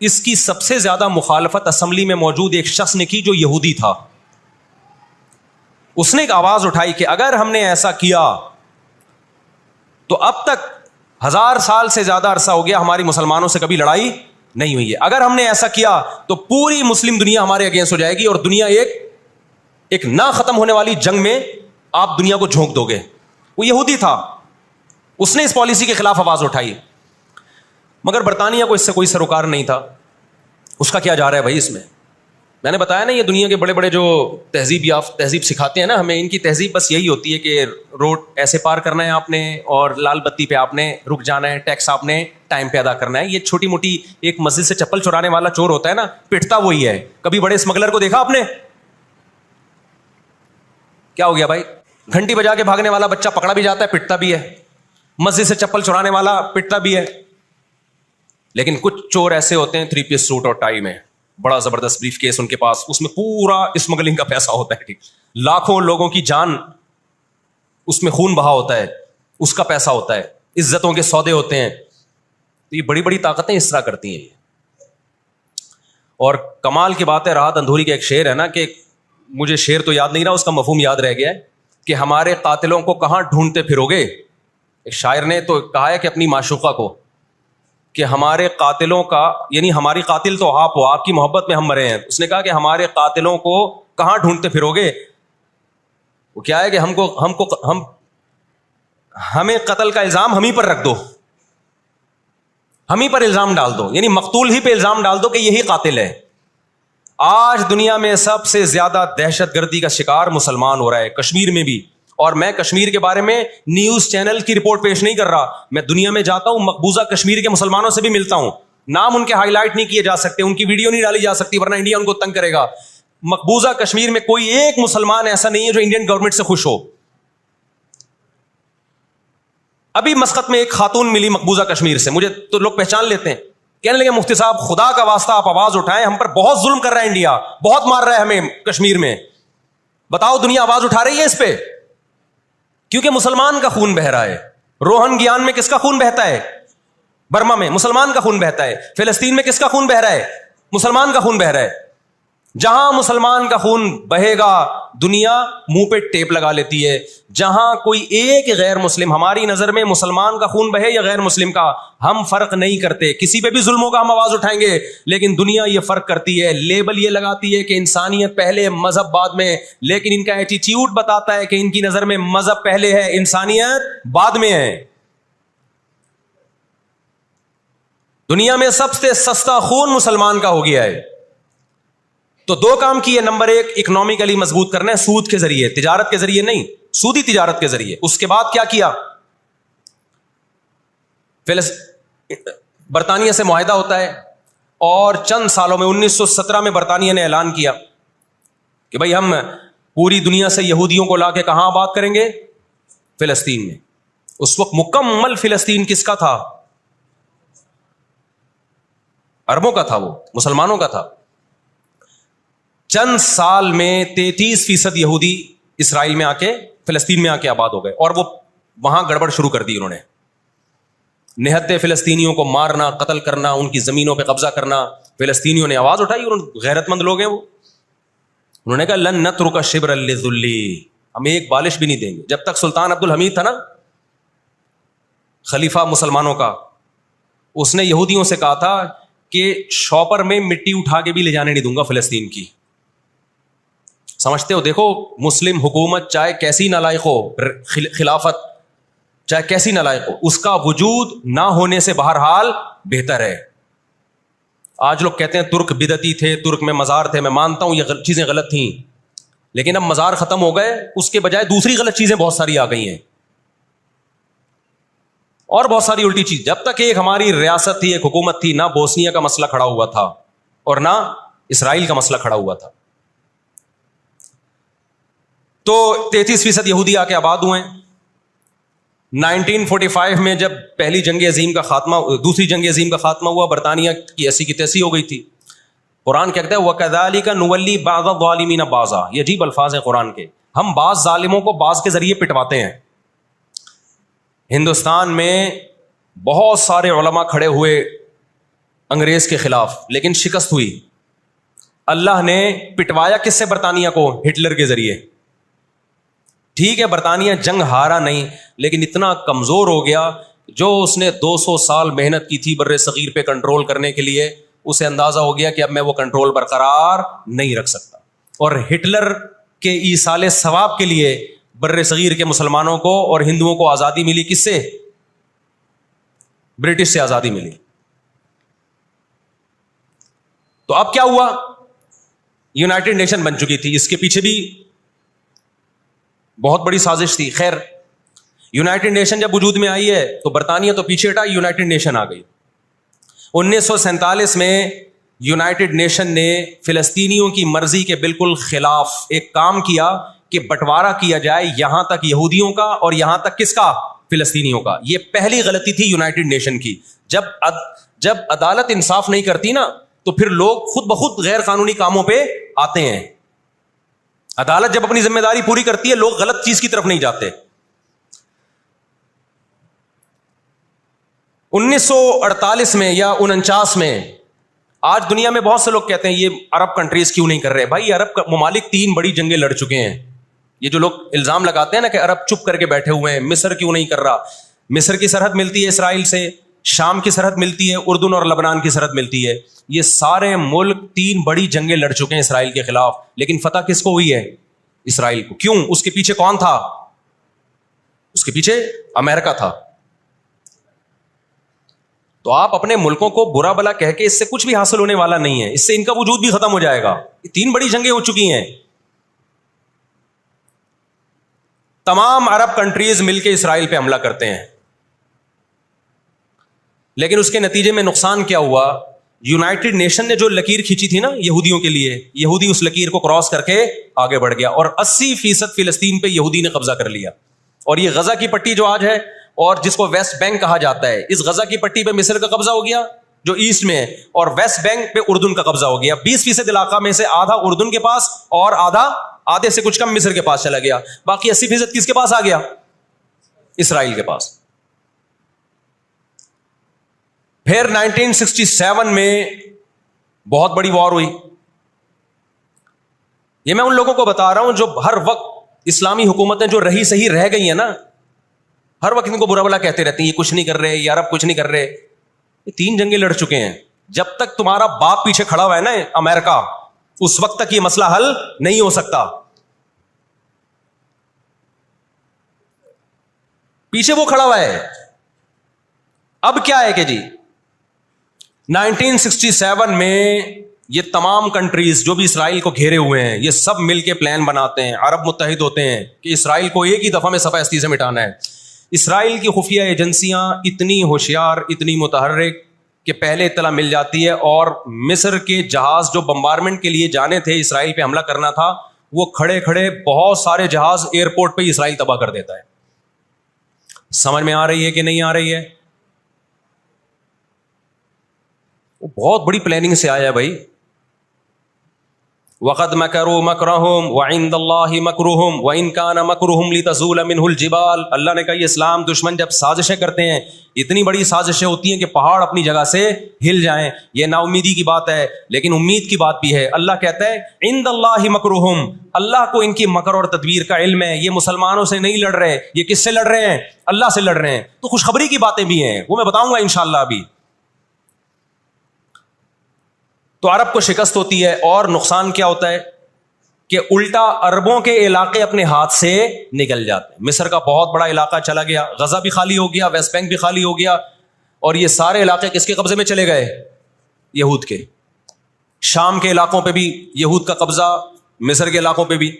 اس کی سب سے زیادہ مخالفت اسمبلی میں موجود ایک شخص نے کی جو یہودی تھا. اس نے ایک آواز اٹھائی کہ اگر ہم نے ایسا کیا تو اب تک 1000 سال سے زیادہ عرصہ ہو گیا ہماری مسلمانوں سے کبھی لڑائی نہیں ہوئی ہے. اگر ہم نے ایسا کیا تو پوری مسلم دنیا ہمارے اگینسٹ ہو جائے گی اور دنیا ایک نہ ختم ہونے والی جنگ میں آپ دنیا کو جھونک دو گے. وہ یہودی تھا, اس نے اس پالیسی کے خلاف آواز اٹھائی, مگر برطانیہ کو اس سے کوئی سروکار نہیں تھا. اس کا کیا جا رہا ہے بھائی اس میں نے بتایا نا, یہ دنیا کے بڑے بڑے جو تہذیب سکھاتے ہیں نا ہمیں, ان کی تہذیب بس یہی ہوتی ہے کہ روڈ ایسے پار کرنا ہے آپ نے, اور لال بتی پہ آپ نے رک جانا ہے, ٹیکس آپ نے ٹائم پہ ادا کرنا ہے. یہ چھوٹی موٹی, ایک مسجد سے چپل چرانے والا چور ہوتا ہے نا, پٹتا وہی ہے. کبھی بڑے اسمگلر کو دیکھا آپ نے؟ کیا ہو گیا بھائی, گھنٹی بجا کے بھاگنے والا بچہ پکڑا بھی جاتا ہے, پٹتا بھی ہے. مسجد سے چپل چرانے والا پٹتا بھی ہے. لیکن کچھ چور ایسے ہوتے ہیں 3 پیس سوٹ اور ٹائی میں, بڑا زبردست بریف کیس ان کے پاس, اس میں پورا اسمگلنگ کا پیسہ ہوتا ہے, ٹھیک, لاکھوں لوگوں کی جان اس میں خون بہا ہوتا ہے, اس کا پیسہ ہوتا ہے, عزتوں کے سودے ہوتے ہیں. تو یہ بڑی بڑی طاقتیں اس طرح کرتی ہیں. اور کمال کی بات ہے, راحت اندھوری کا ایک شعر ہے نا, کہ مجھے شعر تو یاد نہیں رہا, اس کا مفہوم یاد رہ گیا ہے, کہ ہمارے قاتلوں کو کہاں ڈھونڈتے پھرو گے. ایک شاعر نے تو کہا ہے کہ اپنی معشوقہ کو, کہ ہمارے قاتلوں کا، یعنی ہماری قاتل تو آپ ہو، آپ کی محبت میں ہم مرے ہیں. اس نے کہا کہ ہمارے قاتلوں کو کہاں ڈھونڈتے پھرو گے؟ وہ کیا ہے کہ ہمیں قتل کا الزام ہم ہی پر رکھ دو، ہم ہی پر الزام ڈال دو، یعنی مقتول ہی پہ الزام ڈال دو کہ یہی قاتل ہے. آج دنیا میں سب سے زیادہ دہشت گردی کا شکار مسلمان ہو رہا ہے، کشمیر میں بھی. اور میں کشمیر کے بارے میں نیوز چینل کی رپورٹ پیش نہیں کر رہا، میں دنیا میں جاتا ہوں، مقبوضہ کشمیر کے مسلمانوں سے بھی ملتا ہوں. نام ان کے ہائی لائٹ نہیں کیے جا سکتے، ان کی ویڈیو نہیں ڈالی جا سکتی ورنہ انڈیا ان کو تنگ کرے گا. مقبوضہ کشمیر میں کوئی ایک مسلمان ایسا نہیں ہے جو انڈین گورنمنٹ سے خوش ہو. ابھی مسقط میں ایک خاتون ملی مقبوضہ کشمیر سے، مجھے تو لوگ پہچان لیتے ہیں، کہنے لگے مفتی صاحب خدا کا واسطہ آپ آواز اٹھائیں، ہم پر بہت ظلم کر رہا ہے انڈیا، بہت مار رہا ہے ہمیں کشمیر میں، بتاؤ دنیا آواز اٹھا رہی ہے اس پہ؟ کیونکہ مسلمان کا خون بہ رہا ہے. روہن گیان میں کس کا خون بہتا ہے؟ برما میں مسلمان کا خون بہتا ہے. فلسطین میں کس کا خون بہ رہا ہے؟ مسلمان کا خون بہ رہا ہے. جہاں مسلمان کا خون بہے گا دنیا منہ پہ ٹیپ لگا لیتی ہے. جہاں کوئی ایک غیر مسلم، ہماری نظر میں مسلمان کا خون بہے یا غیر مسلم کا، ہم فرق نہیں کرتے، کسی پہ بھی ظلم ہوگا ہم آواز اٹھائیں گے. لیکن دنیا یہ فرق کرتی ہے، لیبل یہ لگاتی ہے کہ انسانیت پہلے مذہب بعد میں، لیکن ان کا ایٹیٹیوڈ بتاتا ہے کہ ان کی نظر میں مذہب پہلے ہے، انسانیت بعد میں ہے. دنیا میں سب سے سستا خون مسلمان کا ہو گیا ہے. تو دو کام کیے، نمبر ایک اکنامکلی مضبوط کرنا ہے، سود کے ذریعے، تجارت کے ذریعے نہیں، سودی تجارت کے ذریعے. اس کے بعد کیا کیا؟ برطانیہ سے معاہدہ ہوتا ہے اور چند سالوں میں 1917 میں برطانیہ نے اعلان کیا کہ بھائی ہم پوری دنیا سے یہودیوں کو لا کے کہاں آباد کریں گے؟ فلسطین میں. اس وقت مکمل فلسطین کس کا تھا؟ عربوں کا تھا، وہ مسلمانوں کا تھا. چند سال میں 33% یہودی اسرائیل میں آ کے فلسطین میں آ کے آباد ہو گئے، اور وہ وہاں گڑبڑ شروع کر دی. انہوں نے نہتے فلسطینیوں کو مارنا، قتل کرنا، ان کی زمینوں پہ قبضہ کرنا. فلسطینیوں نے آواز اٹھائی، غیرت مند لوگ ہیں وہ، انہوں نے کہا لن نترک شبرا للذل، ہم ایک بالش بھی نہیں دیں گے. جب تک سلطان عبد الحمید تھا نا، خلیفہ مسلمانوں کا، اس نے یہودیوں سے کہا تھا کہ شاپر میں مٹی اٹھا کے بھی لے جانے نہیں دوں گا فلسطین کی. سمجھتے ہو؟ دیکھو مسلم حکومت چاہے کیسی نالائق ہو، خلافت چاہے کیسی نالائق ہو، اس کا وجود نہ ہونے سے بہرحال بہتر ہے. آج لوگ کہتے ہیں ترک بدعتی تھے، ترک میں مزار تھے. میں مانتا ہوں یہ چیزیں غلط تھیں، لیکن اب مزار ختم ہو گئے، اس کے بجائے دوسری غلط چیزیں بہت ساری آ گئی ہیں، اور بہت ساری الٹی چیز. جب تک ایک ہماری ریاست تھی، ایک حکومت تھی، نہ بوسنیا کا مسئلہ کھڑا ہوا تھا اور نہ اسرائیل کا مسئلہ کھڑا ہوا تھا. تو 33% یہودی آ کے آباد ہوئے. 1945 میں جب پہلی جنگ عظیم کا خاتمہ، دوسری جنگ عظیم کا خاتمہ ہوا، برطانیہ کی ایسی کی تیسی ہو گئی تھی. قرآن کہتا ہے وَكَذَلِكَ نُوَلِّي بَعْضَ الظَّالِمِينَ بَعْضًا. یہ عجیب الفاظ ہیں قرآن کے، ہم بعض ظالموں کو بعض کے ذریعے پٹواتے ہیں. ہندوستان میں بہت سارے علماء کھڑے ہوئے انگریز کے خلاف، لیکن شکست ہوئی. اللہ نے پٹوایا کس سے؟ برطانیہ کو، ہٹلر کے ذریعے. ٹھیک ہے برطانیہ جنگ ہارا نہیں، لیکن اتنا کمزور ہو گیا، جو اس نے 200 سال محنت کی تھی بر صغیر پہ کنٹرول کرنے کے لیے، اسے اندازہ ہو گیا کہ اب میں وہ کنٹرول برقرار نہیں رکھ سکتا. اور ہٹلر کے ایصال ثواب کے لیے بر صغیر کے مسلمانوں کو اور ہندوؤں کو آزادی ملی. کس سے؟ برٹش سے آزادی ملی. تو اب کیا ہوا؟ یونائٹڈ نیشن بن چکی تھی، اس کے پیچھے بھی بہت بڑی سازش تھی. خیر یونائٹڈ نیشن جب وجود میں آئی ہے تو برطانیہ تو پیچھے ہٹا، یونائٹڈ نیشن آ گئی. 1947 میں یونائٹڈ نیشن نے فلسطینیوں کی مرضی کے بالکل خلاف ایک کام کیا کہ بٹوارا کیا جائے، یہاں تک یہودیوں کا اور یہاں تک کس کا؟ فلسطینیوں کا. یہ پہلی غلطی تھی یونائٹڈ نیشن کی. جب عدالت انصاف نہیں کرتی نا، تو پھر لوگ خود بخود غیر قانونی کاموں پہ آتے ہیں. عدالت جب اپنی ذمہ داری پوری کرتی ہے، لوگ غلط چیز کی طرف نہیں جاتے. 1948 میں یا 49 میں، آج دنیا میں بہت سے لوگ کہتے ہیں یہ عرب کنٹریز کیوں نہیں کر رہے. بھائی عرب ممالک 3 بڑی جنگیں لڑ چکے ہیں. یہ جو لوگ الزام لگاتے ہیں نا کہ عرب چپ کر کے بیٹھے ہوئے ہیں، مصر کیوں نہیں کر رہا. مصر کی سرحد ملتی ہے اسرائیل سے، شام کی سرحد ملتی ہے, اردن اور لبنان کی سرحد ملتی ہے. یہ سارے ملک 3 بڑی جنگیں لڑ چکے ہیں اسرائیل کے خلاف, لیکن فتح کس کو ہوئی ہے؟ اسرائیل کو. کیوں؟ اس کے پیچھے کون تھا؟ اس کے پیچھے امریکہ تھا. تو آپ اپنے ملکوں کو برا بلا کہہ کے اس سے کچھ بھی حاصل ہونے والا نہیں ہے, اس سے ان کا وجود بھی ختم ہو جائے گا. 3 بڑی جنگیں ہو چکی ہیں. تمام عرب کنٹریز مل کے اسرائیل پہ حملہ کرتے ہیں, لیکن اس کے نتیجے میں نقصان کیا ہوا؟ یونائٹڈ نیشن نے جو لکیر کھینچی تھی نا یہودیوں کے لیے, یہودی اس لکیر کو کراس کر کے آگے بڑھ گیا, اور 80% فلسطین پہ یہودی نے قبضہ کر لیا. اور یہ غزہ کی پٹی جو آج ہے, اور جس کو ویسٹ بینک کہا جاتا ہے, اس غزہ کی پٹی پہ مصر کا قبضہ ہو گیا جو ایسٹ میں ہے, اور ویسٹ بینک پہ اردن کا قبضہ ہو گیا. 20% علاقہ میں سے آدھا اردن کے پاس اور آدھے سے کچھ کم مصر کے پاس چلا گیا. باقی 80% کس کے پاس آ گیا؟ اسرائیل کے پاس. پھر 1967 میں بہت بڑی وار ہوئی. یہ میں ان لوگوں کو بتا رہا ہوں جو ہر وقت اسلامی حکومتیں جو رہی صحیح رہ گئی ہیں نا, ہر وقت ان کو برا بلا کہتے رہتے ہیں, یہ کچھ نہیں کر رہے, یہ عرب کچھ نہیں کر رہے. یہ 3 جنگیں لڑ چکے ہیں. جب تک تمہارا باپ پیچھے کھڑا ہوا ہے نا امریکہ, اس وقت تک یہ مسئلہ حل نہیں ہو سکتا. پیچھے وہ کھڑا ہوا ہے. اب کیا ہے کہ جی 1967 میں یہ تمام کنٹریز جو بھی اسرائیل کو گھیرے ہوئے ہیں, یہ سب مل کے پلان بناتے ہیں, عرب متحد ہوتے ہیں کہ اسرائیل کو ایک ہی دفعہ میں صفحہ ہستی سے مٹانا ہے. اسرائیل کی خفیہ ایجنسیاں اتنی ہوشیار, اتنی متحرک کہ پہلے اطلاع مل جاتی ہے, اور مصر کے جہاز جو بمبارمنٹ کے لیے جانے تھے, اسرائیل پہ حملہ کرنا تھا, وہ کھڑے کھڑے بہت سارے جہاز ایئرپورٹ پہ اسرائیل تباہ کر دیتا ہے. سمجھ میں آ رہی ہے کہ نہیں آ رہی ہے؟ وہ بہت بڑی پلاننگ سے آیا ہے بھائی. وَقَدْ مَكَرُوا مَكْرَهُمْ وَعِنْدَ اللَّهِ مَكْرُهُمْ وَإِنْ كَانَ مَكْرُهُمْ لِتَزُولَ مِنْهُ الْجِبَالُ. اللہ نے کہا یہ اسلام دشمن جب سازشیں کرتے ہیں, اتنی بڑی سازشیں ہوتی ہیں کہ پہاڑ اپنی جگہ سے ہل جائیں. یہ نا امیدی کی بات ہے, لیکن امید کی بات بھی ہے. اللہ کہتا ہے عِنْدَ اللَّهِ مَكْرُهُمْ, اللہ کو ان کی مکر اور تدبیر کا علم ہے. یہ مسلمانوں سے نہیں لڑ رہے, یہ کس سے لڑ رہے ہیں؟ اللہ سے لڑ رہے ہیں. تو خوشخبری کی باتیں بھی ہیں, وہ میں بتاؤں گا انشاءاللہ ابھی. تو عرب کو شکست ہوتی ہے, اور نقصان کیا ہوتا ہے کہ الٹا عربوں کے علاقے اپنے ہاتھ سے نکل جاتے ہیں. مصر کا بہت بڑا علاقہ چلا گیا, غزہ بھی خالی ہو گیا, ویسٹ بینک بھی خالی ہو گیا, اور یہ سارے علاقے کس کے قبضے میں چلے گئے؟ یہود کے. شام کے علاقوں پہ بھی یہود کا قبضہ, مصر کے علاقوں پہ بھی.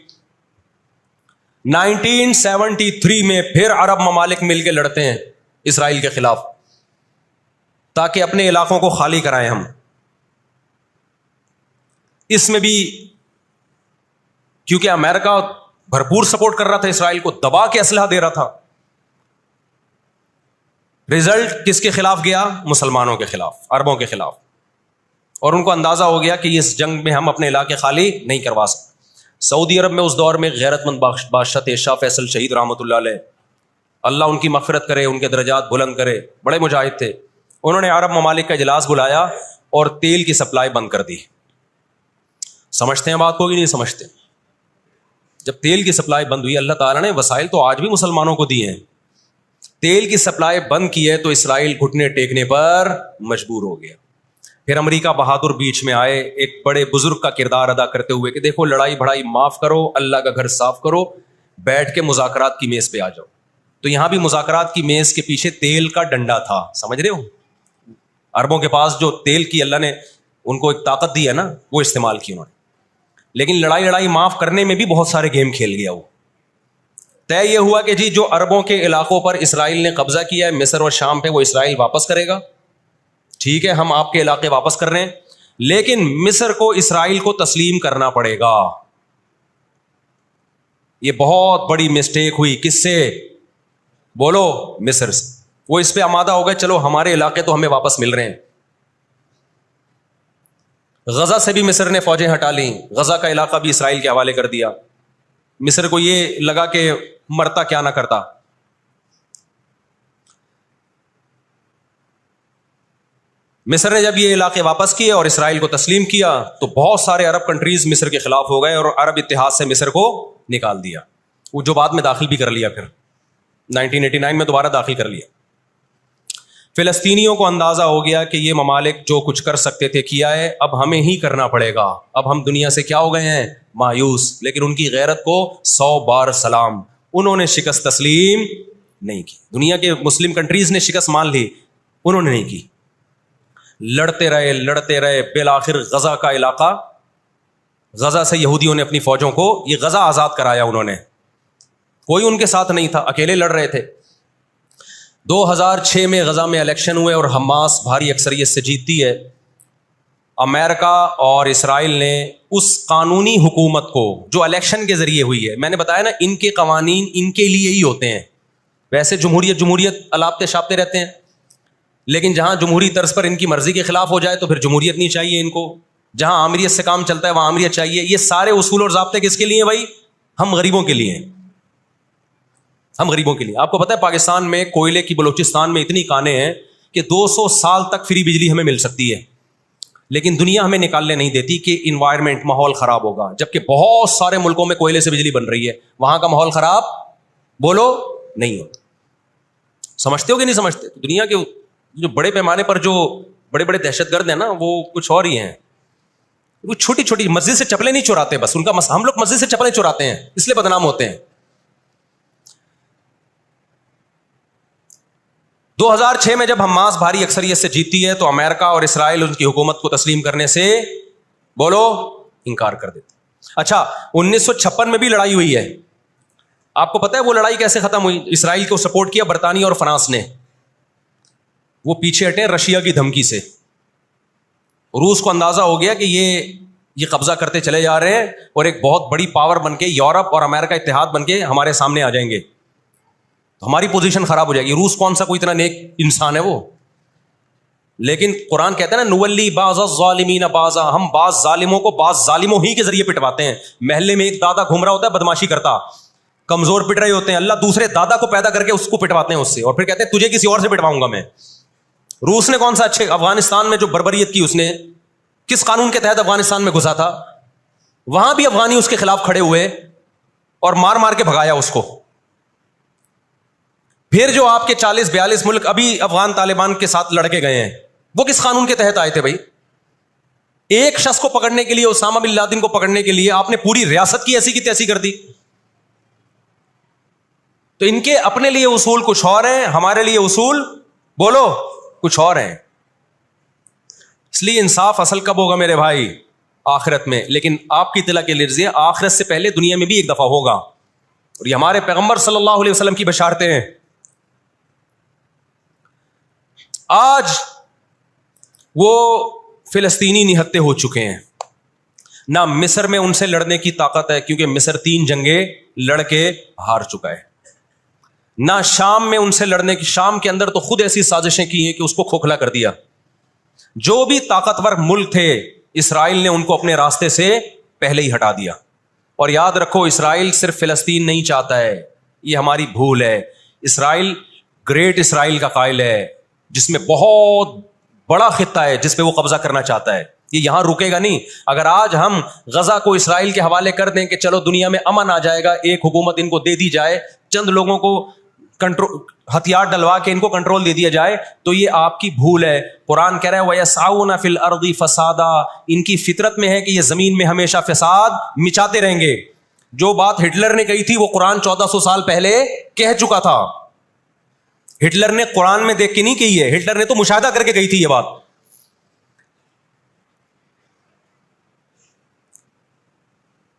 1973 میں پھر عرب ممالک مل کے لڑتے ہیں اسرائیل کے خلاف, تاکہ اپنے علاقوں کو خالی کرائیں ہم. اس میں بھی کیونکہ امریکہ بھرپور سپورٹ کر رہا تھا اسرائیل کو, دبا کے اسلحہ دے رہا تھا. رزلٹ کس کے خلاف گیا؟ مسلمانوں کے خلاف, عربوں کے خلاف. اور ان کو اندازہ ہو گیا کہ اس جنگ میں ہم اپنے علاقے خالی نہیں کروا سکتے. سعودی عرب میں اس دور میں غیرت مند بادشاہ تھے شاہ فیصل شہید رحمۃ اللہ علیہ, اللہ ان کی مغفرت کرے, ان کے درجات بلند کرے, بڑے مجاہد تھے. انہوں نے عرب ممالک کا اجلاس بلایا اور تیل کی سپلائی بند کر دی. سمجھتے ہیں بات کو کہ نہیں سمجھتے؟ جب تیل کی سپلائی بند ہوئی, اللہ تعالیٰ نے وسائل تو آج بھی مسلمانوں کو دیے ہیں, تیل کی سپلائی بند کی ہے تو اسرائیل گھٹنے ٹیکنے پر مجبور ہو گیا. پھر امریکہ بہادر بیچ میں آئے, ایک بڑے بزرگ کا کردار ادا کرتے ہوئے کہ دیکھو لڑائی بھڑائی معاف کرو, اللہ کا گھر صاف کرو, بیٹھ کے مذاکرات کی میز پہ آ جاؤ. تو یہاں بھی مذاکرات کی میز کے پیچھے تیل کا ڈنڈا تھا, سمجھ رہے ہو؟ عربوں کے پاس جو تیل کی اللہ نے ان کو ایک طاقت دی ہے نا, وہ استعمال کی انہوں نے. لیکن لڑائی معاف کرنے میں بھی بہت سارے گیم کھیل گیا. وہ طے یہ ہوا کہ جی جو عربوں کے علاقوں پر اسرائیل نے قبضہ کیا ہے, مصر اور شام پہ, وہ اسرائیل واپس کرے گا. ٹھیک ہے, ہم آپ کے علاقے واپس کر رہے ہیں, لیکن مصر کو اسرائیل کو تسلیم کرنا پڑے گا. یہ بہت بڑی مسٹیک ہوئی. کس سے؟ بولو, مصر سے. وہ اس پہ آمادہ ہو گئے, چلو ہمارے علاقے تو ہمیں واپس مل رہے ہیں. غزہ سے بھی مصر نے فوجیں ہٹا لیں, غزہ کا علاقہ بھی اسرائیل کے حوالے کر دیا. مصر کو یہ لگا کہ مرتا کیا نہ کرتا. مصر نے جب یہ علاقے واپس کیے اور اسرائیل کو تسلیم کیا تو بہت سارے عرب کنٹریز مصر کے خلاف ہو گئے اور عرب اتحاد سے مصر کو نکال دیا. وہ جو بعد میں داخل بھی کر لیا, پھر 1989 میں دوبارہ داخل کر لیا. فلسطینیوں کو اندازہ ہو گیا کہ یہ ممالک جو کچھ کر سکتے تھے کیا ہے، اب ہمیں ہی کرنا پڑے گا، اب ہم دنیا سے کیا ہو گئے ہیں؟ مایوس. لیکن ان کی غیرت کو 100 بار سلام، انہوں نے شکست تسلیم نہیں کی. دنیا کے مسلم کنٹریز نے شکست مان لی، انہوں نے نہیں کی. لڑتے رہے بالآخر غزہ کا علاقہ، غزہ سے یہودیوں نے اپنی فوجوں کو، یہ غزہ آزاد کرایا انہوں نے، کوئی ان کے ساتھ نہیں تھا، اکیلے لڑ رہے تھے. 2006 میں غزہ میں الیکشن ہوئے اور حماس بھاری اکثریت سے جیتتی ہے. امریکہ اور اسرائیل نے اس قانونی حکومت کو جو الیکشن کے ذریعے ہوئی ہے، میں نے بتایا نا ان کے قوانین ان کے لیے ہی ہوتے ہیں. ویسے جمہوریت الاپتے شاپتے رہتے ہیں، لیکن جہاں جمہوری طرز پر ان کی مرضی کے خلاف ہو جائے تو پھر جمہوریت نہیں چاہیے ان کو. جہاں آمریت سے کام چلتا ہے وہاں آمریت چاہیے. یہ سارے اصول اور ضابطے کس کے لیے بھائی؟ ہم غریبوں کے لیے ہیں، ہم غریبوں کے لیے. آپ کو پتہ ہے پاکستان میں کوئلے کی بلوچستان میں اتنی کانیں ہیں کہ 200 سال تک فری بجلی ہمیں مل سکتی ہے، لیکن دنیا ہمیں نکالنے نہیں دیتی کہ انوائرمنٹ، ماحول خراب ہوگا. جبکہ بہت سارے ملکوں میں کوئلے سے بجلی بن رہی ہے، وہاں کا ماحول خراب بولو نہیں ہوتا. سمجھتے ہو کہ نہیں سمجھتے؟ دنیا کے جو بڑے پیمانے پر جو بڑے بڑے دہشت گرد ہیں نا، وہ کچھ اور ہی ہیں. وہ چھوٹی چھوٹی مسجد سے چپلیں نہیں چراتے، بس ان کا ہم لوگ مسجد سے چپلیں چراتے ہیں اس لیے بدنام ہوتے ہیں. 2006 میں جب حماس بھاری اکثریت سے جیتتی ہے تو امریکہ اور اسرائیل ان کی حکومت کو تسلیم کرنے سے بولو انکار کر دیتے. اچھا 1956 میں بھی لڑائی ہوئی ہے. آپ کو پتا ہے وہ لڑائی کیسے ختم ہوئی؟ اسرائیل کو سپورٹ کیا برطانیہ اور فرانس نے، وہ پیچھے ہٹے رشیا کی دھمکی سے. روس کو اندازہ ہو گیا کہ یہ قبضہ کرتے چلے جا رہے ہیں اور ایک بہت بڑی پاور بن کے یورپ اور امریکہ اتحاد بن کے ہمارے سامنے آ جائیں گے تو ہماری پوزیشن خراب ہو جائے گی. روس کون سا کوئی اتنا نیک انسان ہے وہ؟ لیکن قرآن کہتا ہے نا نولی بعض الظالمین بعضا، ہم بعض ظالموں کو بعض ظالموں ہی کے ذریعے پٹواتے ہیں. محلے میں ایک دادا گھوم رہا ہوتا ہے بدماشی کرتا، کمزور پٹ رہے ہوتے ہیں، اللہ دوسرے دادا کو پیدا کر کے اس کو پٹواتے ہیں اس سے، اور پھر کہتے ہیں تجھے کسی اور سے پٹواؤں گا میں. روس نے کون سا اچھے افغانستان میں جو بربریت کی، اس نے کس قانون کے تحت افغانستان میں گھسا تھا؟ وہاں بھی افغانی اس کے خلاف کھڑے ہوئے اور مار مار کے بھگایا اس کو. پھر جو آپ کے 40-42 ملک ابھی افغان طالبان کے ساتھ لڑ کے گئے ہیں، وہ کس قانون کے تحت آئے تھے بھائی؟ ایک شخص کو پکڑنے کے لیے، اسامہ بن لادن کو پکڑنے کے لیے آپ نے پوری ریاست کی ایسی کی تیسی کر دی. تو ان کے اپنے لیے اصول کچھ اور ہیں، ہمارے لیے اصول بولو کچھ اور ہیں. اس لیے انصاف اصل کب ہوگا میرے بھائی؟ آخرت میں. لیکن آپ کی اطلاع کے لیے آخرت سے پہلے دنیا میں بھی ایک دفعہ ہوگا، اور یہ ہمارے پیغمبر صلی اللہ علیہ وسلم کی بشارتیں ہیں. آج وہ فلسطینی نہتے ہو چکے ہیں. نہ مصر میں ان سے لڑنے کی طاقت ہے کیونکہ مصر 3 جنگیں لڑ کے ہار چکا ہے. نہ شام میں ان سے لڑنے کی، شام کے اندر تو خود ایسی سازشیں کی ہیں کہ اس کو کھوکھلا کر دیا. جو بھی طاقتور ملک تھے اسرائیل نے ان کو اپنے راستے سے پہلے ہی ہٹا دیا. اور یاد رکھو اسرائیل صرف فلسطین نہیں چاہتا ہے، یہ ہماری بھول ہے. اسرائیل گریٹ اسرائیل کا قائل ہے جس میں بہت بڑا خطہ ہے جس پہ وہ قبضہ کرنا چاہتا ہے. یہ یہاں رکے گا نہیں. اگر آج ہم غزہ کو اسرائیل کے حوالے کر دیں کہ چلو دنیا میں امن آ جائے گا، ایک حکومت ان کو دے دی جائے، چند لوگوں کو کنٹرول، ہتھیار ڈلوا کے ان کو کنٹرول دے دیا جائے، تو یہ آپ کی بھول ہے. قرآن کہہ رہا ہے وَيَسْعَوْنَ فِي الْأَرْضِ فَسَادًا، ان کی فطرت میں ہے کہ یہ زمین میں ہمیشہ فساد مچاتے رہیں گے. جو بات ہٹلر نے کہی تھی وہ قرآن 1400 سال پہلے کہہ چکا تھا. ہٹلر نے قرآن میں دیکھ کے نہیں کہی ہے، ہٹلر نے تو مشاہدہ کر کے کہی تھی یہ بات.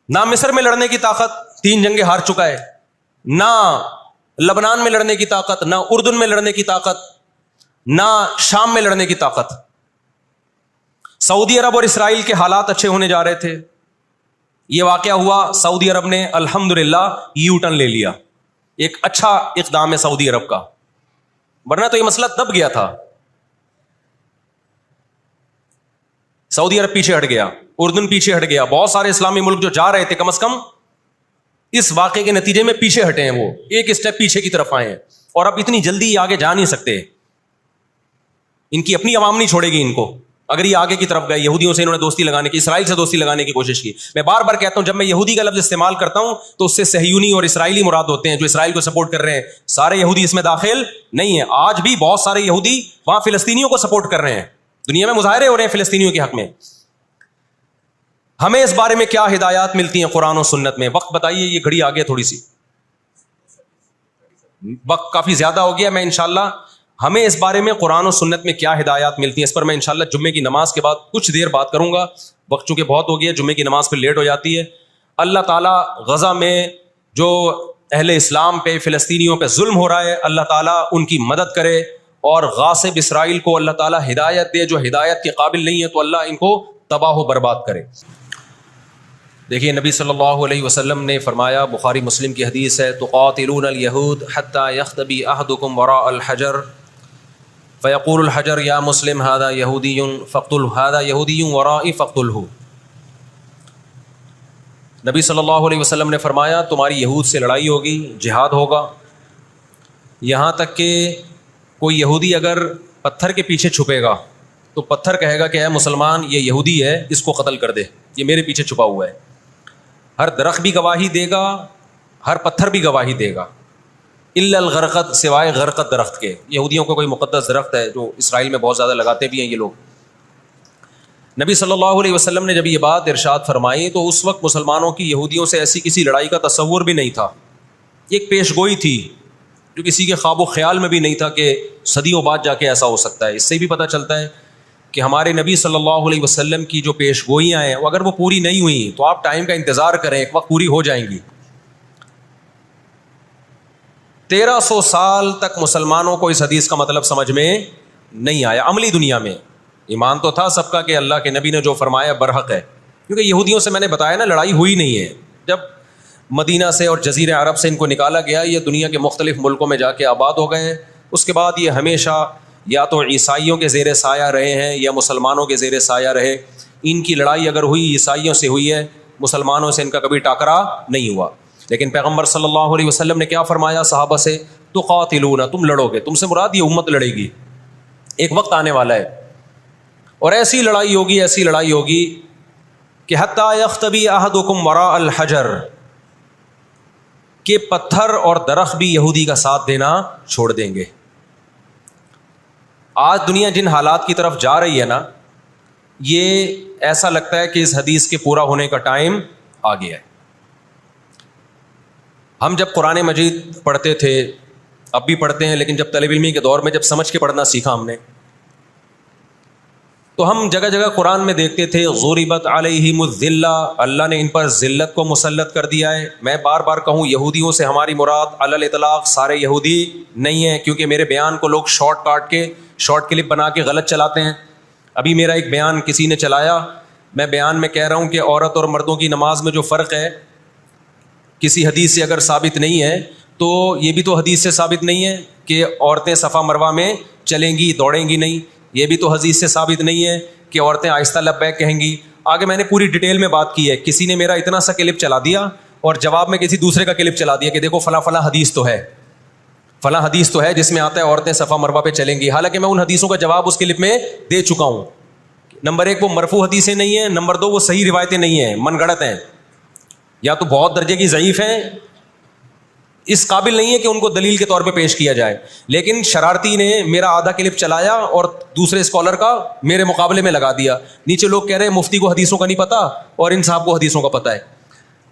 نہ مصر میں لڑنے کی طاقت، 3 جنگیں ہار چکا ہے. نہ لبنان میں لڑنے کی طاقت، نہ اردن میں لڑنے کی طاقت، نہ شام میں لڑنے کی طاقت. سعودی عرب اور اسرائیل کے حالات اچھے ہونے جا رہے تھے. یہ واقعہ ہوا، سعودی عرب نے الحمدللہ یو ٹرن لے لیا. ایک اچھا اقدام ہے سعودی عرب کا، ورنہ تو یہ مسئلہ دب گیا تھا. سعودی عرب پیچھے ہٹ گیا، اردن پیچھے ہٹ گیا. بہت سارے اسلامی ملک جو جا رہے تھے کم از کم اس واقعے کے نتیجے میں پیچھے ہٹے ہیں، وہ ایک اسٹیپ پیچھے کی طرف آئے ہیں. اور اب اتنی جلدی آگے جا نہیں سکتے، ان کی اپنی عوام نہیں چھوڑے گی ان کو. اگر یہ آگے کی طرف گئے, یہودیوں سے انہوں نے دوستی لگانے کی, اسرائیل سے دوستی لگانے کی کوشش کی. میں بار بار کہتا ہوں جب میں یہودی کا لفظ استعمال کرتا ہوں تو اس سے صہیونی اور اسرائیلی مراد ہوتے ہیں جو اسرائیل کو سپورٹ کر رہے ہیں. سارے یہودی اس میں داخل نہیں ہیں. آج بھی بہت سارے یہودی وہاں فلسطینیوں کو سپورٹ کر رہے ہیں, دنیا میں مظاہرے ہو رہے ہیں فلسطینیوں کے حق میں. ہمیں اس بارے میں کیا ہدایات ملتی ہیں قرآن و سنت میں؟ وقت بتائیے, یہ گھڑی آگے تھوڑی سی, وقت کافی زیادہ ہو گیا. میں انشاءاللہ ہمیں اس بارے میں قرآن و سنت میں کیا ہدایات ملتی ہیں اس پر میں انشاءاللہ جمعے کی نماز کے بعد کچھ دیر بات کروں گا. وقت چونکہ بہت ہو گیا, جمعے کی نماز پہ لیٹ ہو جاتی ہے. اللہ تعالیٰ غزہ میں جو اہل اسلام پہ, فلسطینیوں پہ ظلم ہو رہا ہے, اللہ تعالیٰ ان کی مدد کرے اور غاصب اسرائیل کو اللہ تعالیٰ ہدایت دے. جو ہدایت کے قابل نہیں ہے تو اللہ ان کو تباہ و برباد کرے. دیکھیے نبی صلی اللہ علیہ وسلم نے فرمایا, بخاری مسلم کی حدیث ہے, تقاتلون الیہود حتی یختبی احدکم وراء الحجر فیقول الحجر یا مسلم ھذا یہودی فاقتلہ ھذا یہودی ورائی فاقتلہ. نبی صلی اللہ علیہ وسلم نے فرمایا تمہاری یہود سے لڑائی ہوگی, جہاد ہوگا, یہاں تک کہ کوئی یہودی اگر پتھر کے پیچھے چھپے گا تو پتھر کہے گا کہ اے مسلمان یہ یہودی ہے, اس کو قتل کر دے, یہ میرے پیچھے چھپا ہوا ہے. ہر درخت بھی گواہی دے گا, ہر پتھر بھی گواہی دے گا, الا الغرقد, سوائے غرقد درخت کے. یہودیوں کو کوئی مقدس درخت ہے جو اسرائیل میں بہت زیادہ لگاتے بھی ہیں یہ لوگ. نبی صلی اللہ علیہ وسلم نے جب یہ بات ارشاد فرمائی تو اس وقت مسلمانوں کی یہودیوں سے ایسی کسی لڑائی کا تصور بھی نہیں تھا. ایک پیش گوئی تھی جو کسی کے خواب و خیال میں بھی نہیں تھا کہ صدیوں بعد جا کے ایسا ہو سکتا ہے. اس سے بھی پتہ چلتا ہے کہ ہمارے نبی صلی اللہ علیہ وسلم کی جو پیش گوئیاں ہیں اگر وہ پوری نہیں ہوئی تو آپ ٹائم کا انتظار کریں, ایک وقت پوری ہو جائیں گی. 1300 سال تک مسلمانوں کو اس حدیث کا مطلب سمجھ میں نہیں آیا. عملی دنیا میں ایمان تو تھا سب کا کہ اللہ کے نبی نے جو فرمایا برحق ہے, کیونکہ یہودیوں سے میں نے بتایا نا لڑائی ہوئی نہیں ہے. جب مدینہ سے اور جزیرہ عرب سے ان کو نکالا گیا, یہ دنیا کے مختلف ملکوں میں جا کے آباد ہو گئے ہیں. اس کے بعد یہ ہمیشہ یا تو عیسائیوں کے زیر سایہ رہے ہیں یا مسلمانوں کے زیر سایہ رہے. ان کی لڑائی اگر ہوئی عیسائیوں سے ہوئی ہے, مسلمانوں سے ان کا کبھی ٹاکرا نہیں ہوا. لیکن پیغمبر صلی اللہ علیہ وسلم نے کیا فرمایا صحابہ سے, تقاتلون, تم لڑو گے. تم سے مراد یہ امت لڑے گی, ایک وقت آنے والا ہے اور ایسی لڑائی ہوگی, ایسی لڑائی ہوگی کہ حتی یختبی احدکم وراء الحجر, کہ پتھر اور درخت بھی یہودی کا ساتھ دینا چھوڑ دیں گے. آج دنیا جن حالات کی طرف جا رہی ہے نا, یہ ایسا لگتا ہے کہ اس حدیث کے پورا ہونے کا ٹائم آ گیا ہے. ہم جب قرآن مجید پڑھتے تھے, اب بھی پڑھتے ہیں, لیکن جب طالب علمی کے دور میں جب سمجھ کے پڑھنا سیکھا ہم نے, تو ہم جگہ جگہ قرآن میں دیکھتے تھے ضربت علیہم الذلہ, اللہ نے ان پر ذلت کو مسلط کر دیا ہے. میں بار بار کہوں یہودیوں سے ہماری مراد علی الاطلاق سارے یہودی نہیں ہیں, کیونکہ میرے بیان کو لوگ شارٹ کلپ بنا کے غلط چلاتے ہیں. ابھی میرا ایک بیان کسی نے چلایا, میں بیان میں کہہ رہا ہوں کہ عورت اور مردوں کی نماز میں جو فرق ہے کسی حدیث سے اگر ثابت نہیں ہے تو یہ بھی تو حدیث سے ثابت نہیں ہے کہ عورتیں صفا مروہ میں چلیں گی, دوڑیں گی نہیں. یہ بھی تو حدیث سے ثابت نہیں ہے کہ عورتیں آہستہ لبیک کہیں گی. آگے میں نے پوری ڈیٹیل میں بات کی ہے. کسی نے میرا اتنا سا کلپ چلا دیا اور جواب میں کسی دوسرے کا کلپ چلا دیا کہ دیکھو فلاں فلاں حدیث تو ہے, فلاں حدیث تو ہے جس میں آتا ہے عورتیں صفا مروہ پہ چلیں گی. حالانکہ میں ان حدیثوں کا جواب اس کلپ میں دے چکا ہوں. نمبر 1 وہ مرفوع حدیثیں نہیں ہیں, نمبر 2 وہ صحیح روایتیں نہیں ہیں, من گڑت ہیں, یا تو بہت درجے کی ضعیف ہیں, اس قابل نہیں ہے کہ ان کو دلیل کے طور پہ پیش کیا جائے. لیکن شرارتی نے میرا آدھا کلپ چلایا اور دوسرے اسکالر کا میرے مقابلے میں لگا دیا. نیچے لوگ کہہ رہے ہیں مفتی کو حدیثوں کا نہیں پتا اور ان صاحب کو حدیثوں کا پتہ ہے.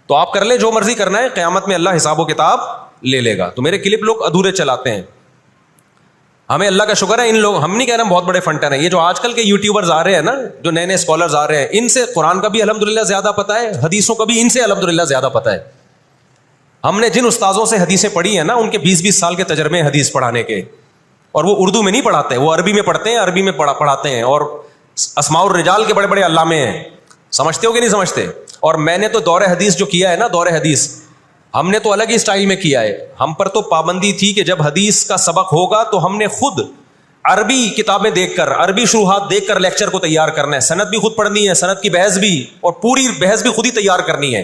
تو آپ کر لیں جو مرضی کرنا ہے, قیامت میں اللہ حساب و کتاب لے لے گا. تو میرے کلپ لوگ ادھورے چلاتے ہیں. ہمیں اللہ کا شکر ہے, ان لوگ, ہم نہیں کہہ رہے ہیں بہت بڑے فنٹر ہیں, یہ جو آج کل کے یوٹیوبرز آ رہے ہیں نا, جو نئے نئے اسکالرز آ رہے ہیں, ان سے قرآن کا بھی الحمدللہ زیادہ پتہ ہے, حدیثوں کا بھی ان سے الحمدللہ زیادہ پتہ ہے. ہم نے جن استاذوں سے حدیثیں پڑھی ہیں نا, ان کے 20-20 سال کے تجربے ہیں حدیث پڑھانے کے, اور وہ اردو میں نہیں پڑھاتے, وہ عربی میں پڑھتے ہیں, عربی میں پڑھاتے ہیں, اور اسماء الرجال کے بڑے بڑے علامے ہیں. سمجھتے ہو کہ نہیں سمجھتے؟ اور میں نے تو دور حدیث جو کیا ہے نا, دور حدیث ہم نے تو الگ ہی سٹائل میں کیا ہے. ہم پر تو پابندی تھی کہ جب حدیث کا سبق ہوگا تو ہم نے خود عربی کتابیں دیکھ کر, عربی شروحات دیکھ کر لیکچر کو تیار کرنا ہے. سند بھی خود پڑھنی ہے, سند کی بحث بھی, اور پوری بحث بھی خود ہی تیار کرنی ہے.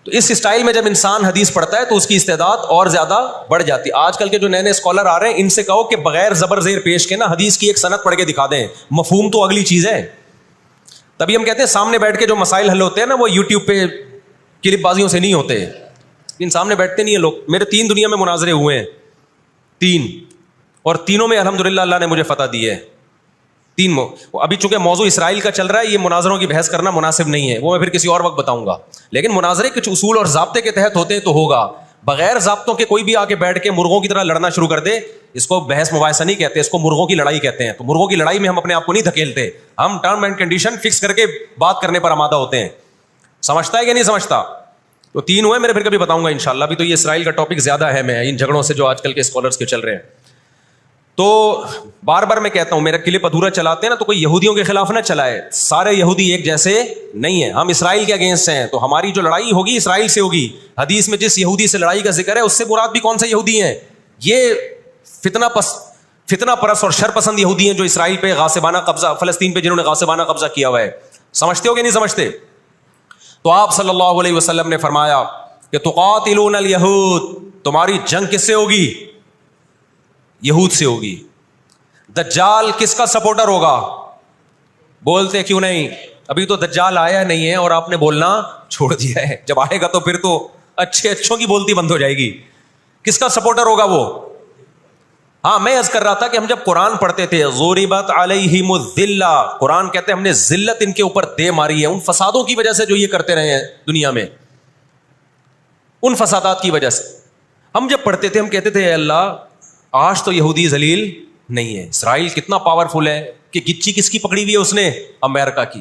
تو اس اسٹائل میں جب انسان حدیث پڑھتا ہے تو اس کی استعداد اور زیادہ بڑھ جاتی ہے. آج کل کے جو نئے نئے اسکالر آ رہے ہیں ان سے کہو کہ بغیر زبر زیر پیش کے نا حدیث کی ایک سند پڑھ کے دکھا دیں, مفہوم تو اگلی چیز ہے. تبھی ہم کہتے ہیں سامنے بیٹھ کے جو مسائل حل ہوتے ہیں نا وہ یوٹیوب پہ کلپ بازیوں سے نہیں ہوتے, ان سامنے بیٹھتے نہیں ہیں لوگ. میرے 3 دنیا میں مناظرے ہوئے ہیں, 3, اور تینوں میں الحمدللہ اللہ نے مجھے فتح دی ہے. 3 ابھی چونکہ موضوع اسرائیل کا چل رہا ہے, یہ مناظروں کی بحث کرنا مناسب نہیں ہے, وہ میں پھر کسی اور وقت بتاؤں گا. لیکن مناظرے کچھ اصول اور ضابطے کے تحت ہوتے ہیں تو ہوگا. بغیر ضابطوں کے کوئی بھی آ کے بیٹھ کے مرغوں کی طرح لڑنا شروع کر دے, اس کو بحث مباحثہ نہیں کہتے, اس کو مرغوں کی لڑائی کہتے ہیں. تو مرغوں کی لڑائی میں ہم اپنے آپ کو نہیں دھکیلتے, ہم ٹرم اینڈ کنڈیشن فکس کر کے بات کرنے پر آمادہ ہوتے ہیں. سمجھتا ہے کہ نہیں سمجھتا؟ تو 3 ہوئے میرے, پھر کبھی بتاؤں گا انشاءاللہ. ابھی تو یہ اسرائیل کا ٹاپک زیادہ اہم ہے ان جھگڑوں سے جو آج کل کے اسکالرس کے چل رہے ہیں. تو بار بار میں کہتا ہوں میرا کلپ ادھورا چلاتے ہیں نا تو کوئی یہودیوں کے خلاف نہ چلائے, سارے یہودی ایک جیسے نہیں ہیں. ہم اسرائیل کے اگینسٹ ہیں تو ہماری جو لڑائی ہوگی اسرائیل سے ہوگی. حدیث میں جس یہودی سے لڑائی کا ذکر ہے اس سے مراد بھی کون سے یہودی ہیں؟ یہ فتنہ پرست اور شر پسند یہودی ہیں جو اسرائیل پہ غاصبانہ قبضہ, فلسطین پہ جنہوں نے غاصبانہ قبضہ کیا ہوا ہے. سمجھتے ہو کہ نہیں سمجھتے؟ تو آپ صلی اللہ علیہ وسلم نے فرمایا کہ تقاتلون الیہود, تمہاری جنگ کس سے ہوگی؟ یہود سے ہوگی. دجال کس کا سپورٹر ہوگا؟ بولتے کیوں نہیں؟ ابھی تو دجال آیا نہیں ہے اور آپ نے بولنا چھوڑ دیا ہے. جب آئے گا تو پھر تو اچھوں کی بولتی بند ہو جائے گی. کس کا سپورٹر ہوگا وہ؟ ہاں میں عرض کر رہا تھا کہ ہم جب قرآن پڑھتے تھے ضربت علیہم الذلہ, قرآن کہتے ہیں ہم نے ذلت ان کے اوپر دے ماری ہے ان فسادوں کی وجہ سے جو یہ کرتے رہے ہیں دنیا میں, ان فسادات کی وجہ سے. ہم جب پڑھتے تھے ہم کہتے تھے اے اللہ آج تو یہودی ذلیل نہیں ہے. اسرائیل کتنا پاورفل ہے کہ گچی کس کی پکڑی ہوئی ہے اس نے؟ امریکہ کی.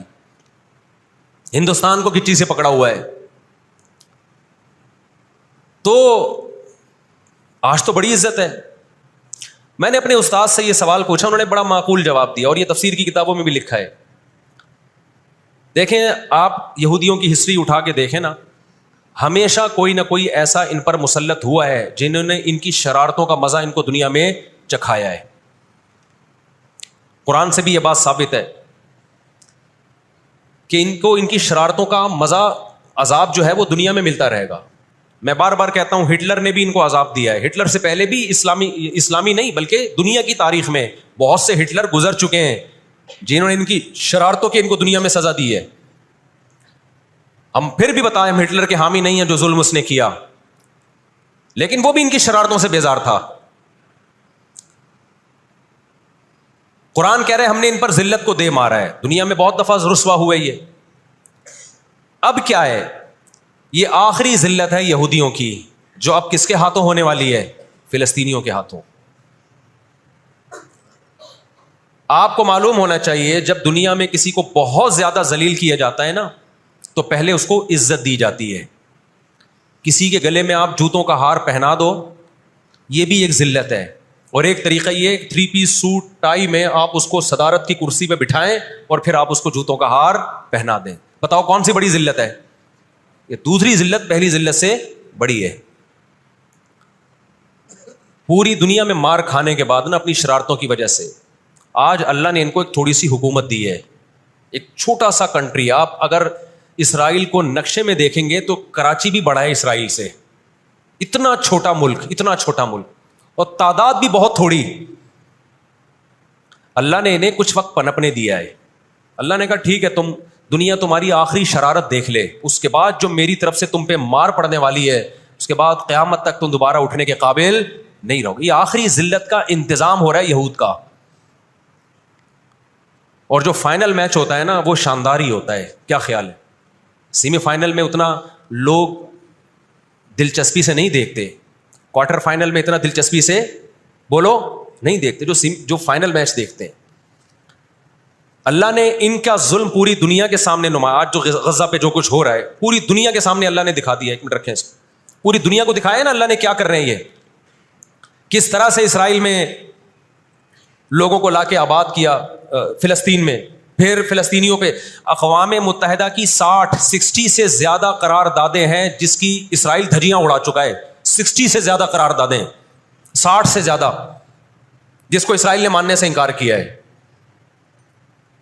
ہندوستان کو گچی سے پکڑا ہوا ہے. تو آج تو بڑی عزت ہے. میں نے اپنے استاد سے یہ سوال پوچھا, انہوں نے بڑا معقول جواب دیا اور یہ تفسیر کی کتابوں میں بھی لکھا ہے. دیکھیں آپ یہودیوں کی ہسٹری اٹھا کے دیکھیں نا, ہمیشہ کوئی نہ کوئی ایسا ان پر مسلط ہوا ہے جنہوں نے ان کی شرارتوں کا مزہ ان کو دنیا میں چکھایا ہے. قرآن سے بھی یہ بات ثابت ہے کہ ان کو ان کی شرارتوں کا مزہ, عذاب جو ہے وہ دنیا میں ملتا رہے گا. میں بار بار کہتا ہوں ہٹلر نے بھی ان کو عذاب دیا ہے. ہٹلر سے پہلے بھی اسلامی نہیں بلکہ دنیا کی تاریخ میں بہت سے ہٹلر گزر چکے ہیں جنہوں نے ان کی شرارتوں کی ان کو دنیا میں سزا دی ہے. ہم پھر بھی بتائیں ہم ہٹلر کے حامی نہیں ہیں جو ظلم اس نے کیا, لیکن وہ بھی ان کی شرارتوں سے بیزار تھا. قرآن کہہ رہے ہیں ہم نے ان پر ذلت کو دے مارا ہے. دنیا میں بہت دفعہ رسوا ہوئے یہ. اب کیا ہے؟ یہ آخری ذلت ہے یہودیوں کی جو اب کس کے ہاتھوں ہونے والی ہے؟ فلسطینیوں کے ہاتھوں. آپ کو معلوم ہونا چاہیے جب دنیا میں کسی کو بہت زیادہ ذلیل کیا جاتا ہے نا تو پہلے اس کو عزت دی جاتی ہے. کسی کے گلے میں آپ جوتوں کا ہار پہنا دو, یہ بھی ایک ذلت ہے. اور ایک طریقہ یہ 3 پیس سوٹ ٹائی میں آپ اس کو صدارت کی کرسی پہ بٹھائیں اور پھر آپ اس کو جوتوں کا ہار پہنا دیں. بتاؤ کون سی بڑی ذلت ہے؟ یہ دوسری ذلت پہلی ذلت سے بڑی ہے. پوری دنیا میں مار کھانے کے بعد نا اپنی شرارتوں کی وجہ سے آج اللہ نے ان کو ایک تھوڑی سی حکومت دی ہے. ایک چھوٹا سا کنٹری, آپ اگر اسرائیل کو نقشے میں دیکھیں گے تو کراچی بھی بڑا ہے اسرائیل سے. اتنا چھوٹا ملک اور تعداد بھی بہت تھوڑی. اللہ نے انہیں کچھ وقت پنپنے دیا ہے. اللہ نے کہا ٹھیک ہے تم دنیا تمہاری آخری شرارت دیکھ لے, اس کے بعد جو میری طرف سے تم پہ مار پڑنے والی ہے اس کے بعد قیامت تک تم دوبارہ اٹھنے کے قابل نہیں رہو. یہ آخری ذلت کا انتظام ہو رہا ہے یہود کا. اور جو فائنل میچ ہوتا ہے نا وہ شاندار ہی ہوتا ہے. کیا خیال ہے؟ سیمی فائنل میں اتنا لوگ دلچسپی سے نہیں دیکھتے, کوارٹر فائنل میں اتنا دلچسپی سے بولو نہیں دیکھتے جو فائنل میچ دیکھتے ہیں. اللہ نے ان کا ظلم پوری دنیا کے سامنے نمایا. آج جو غزہ پہ جو کچھ ہو رہا ہے پوری دنیا کے سامنے اللہ نے دکھا دیا. ایک منٹ رکھیں اس کو, پوری دنیا کو دکھایا نا اللہ نے کیا کر رہے ہیں, یہ کس طرح سے اسرائیل میں لوگوں کو لا کے آباد کیا فلسطین میں. پھر فلسطینیوں پہ اقوام متحدہ کی 60 سے زیادہ قراردادیں ہیں جس کی اسرائیل دھجیاں اڑا چکا ہے. 60 سے زیادہ قراردادیں, 60 سے زیادہ, جس کو اسرائیل نے ماننے سے انکار کیا ہے.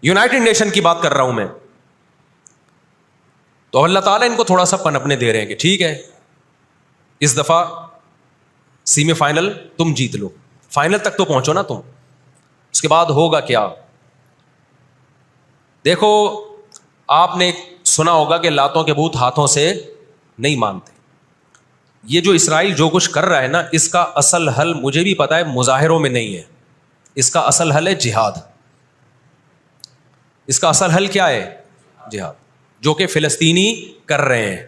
یونائٹڈ نیشن کی بات کر رہا ہوں میں. تو اللہ تعالیٰ ان کو تھوڑا سا پنپنے دے رہے ہیں کہ ٹھیک ہے اس دفعہ سیمی فائنل تم جیت لو, فائنل تک تو پہنچو نا تم, اس کے بعد ہوگا کیا. دیکھو آپ نے سنا ہوگا کہ لاتوں کے بت ہاتھوں سے نہیں مانتے. یہ جو اسرائیل جو کچھ کر رہا ہے نا, اس کا اصل حل مجھے بھی پتا ہے مظاہروں میں نہیں ہے, اس کا اصل حل ہے جہاد. اس کا اصل حل کیا ہے؟ جہاد, جو کہ فلسطینی کر رہے ہیں.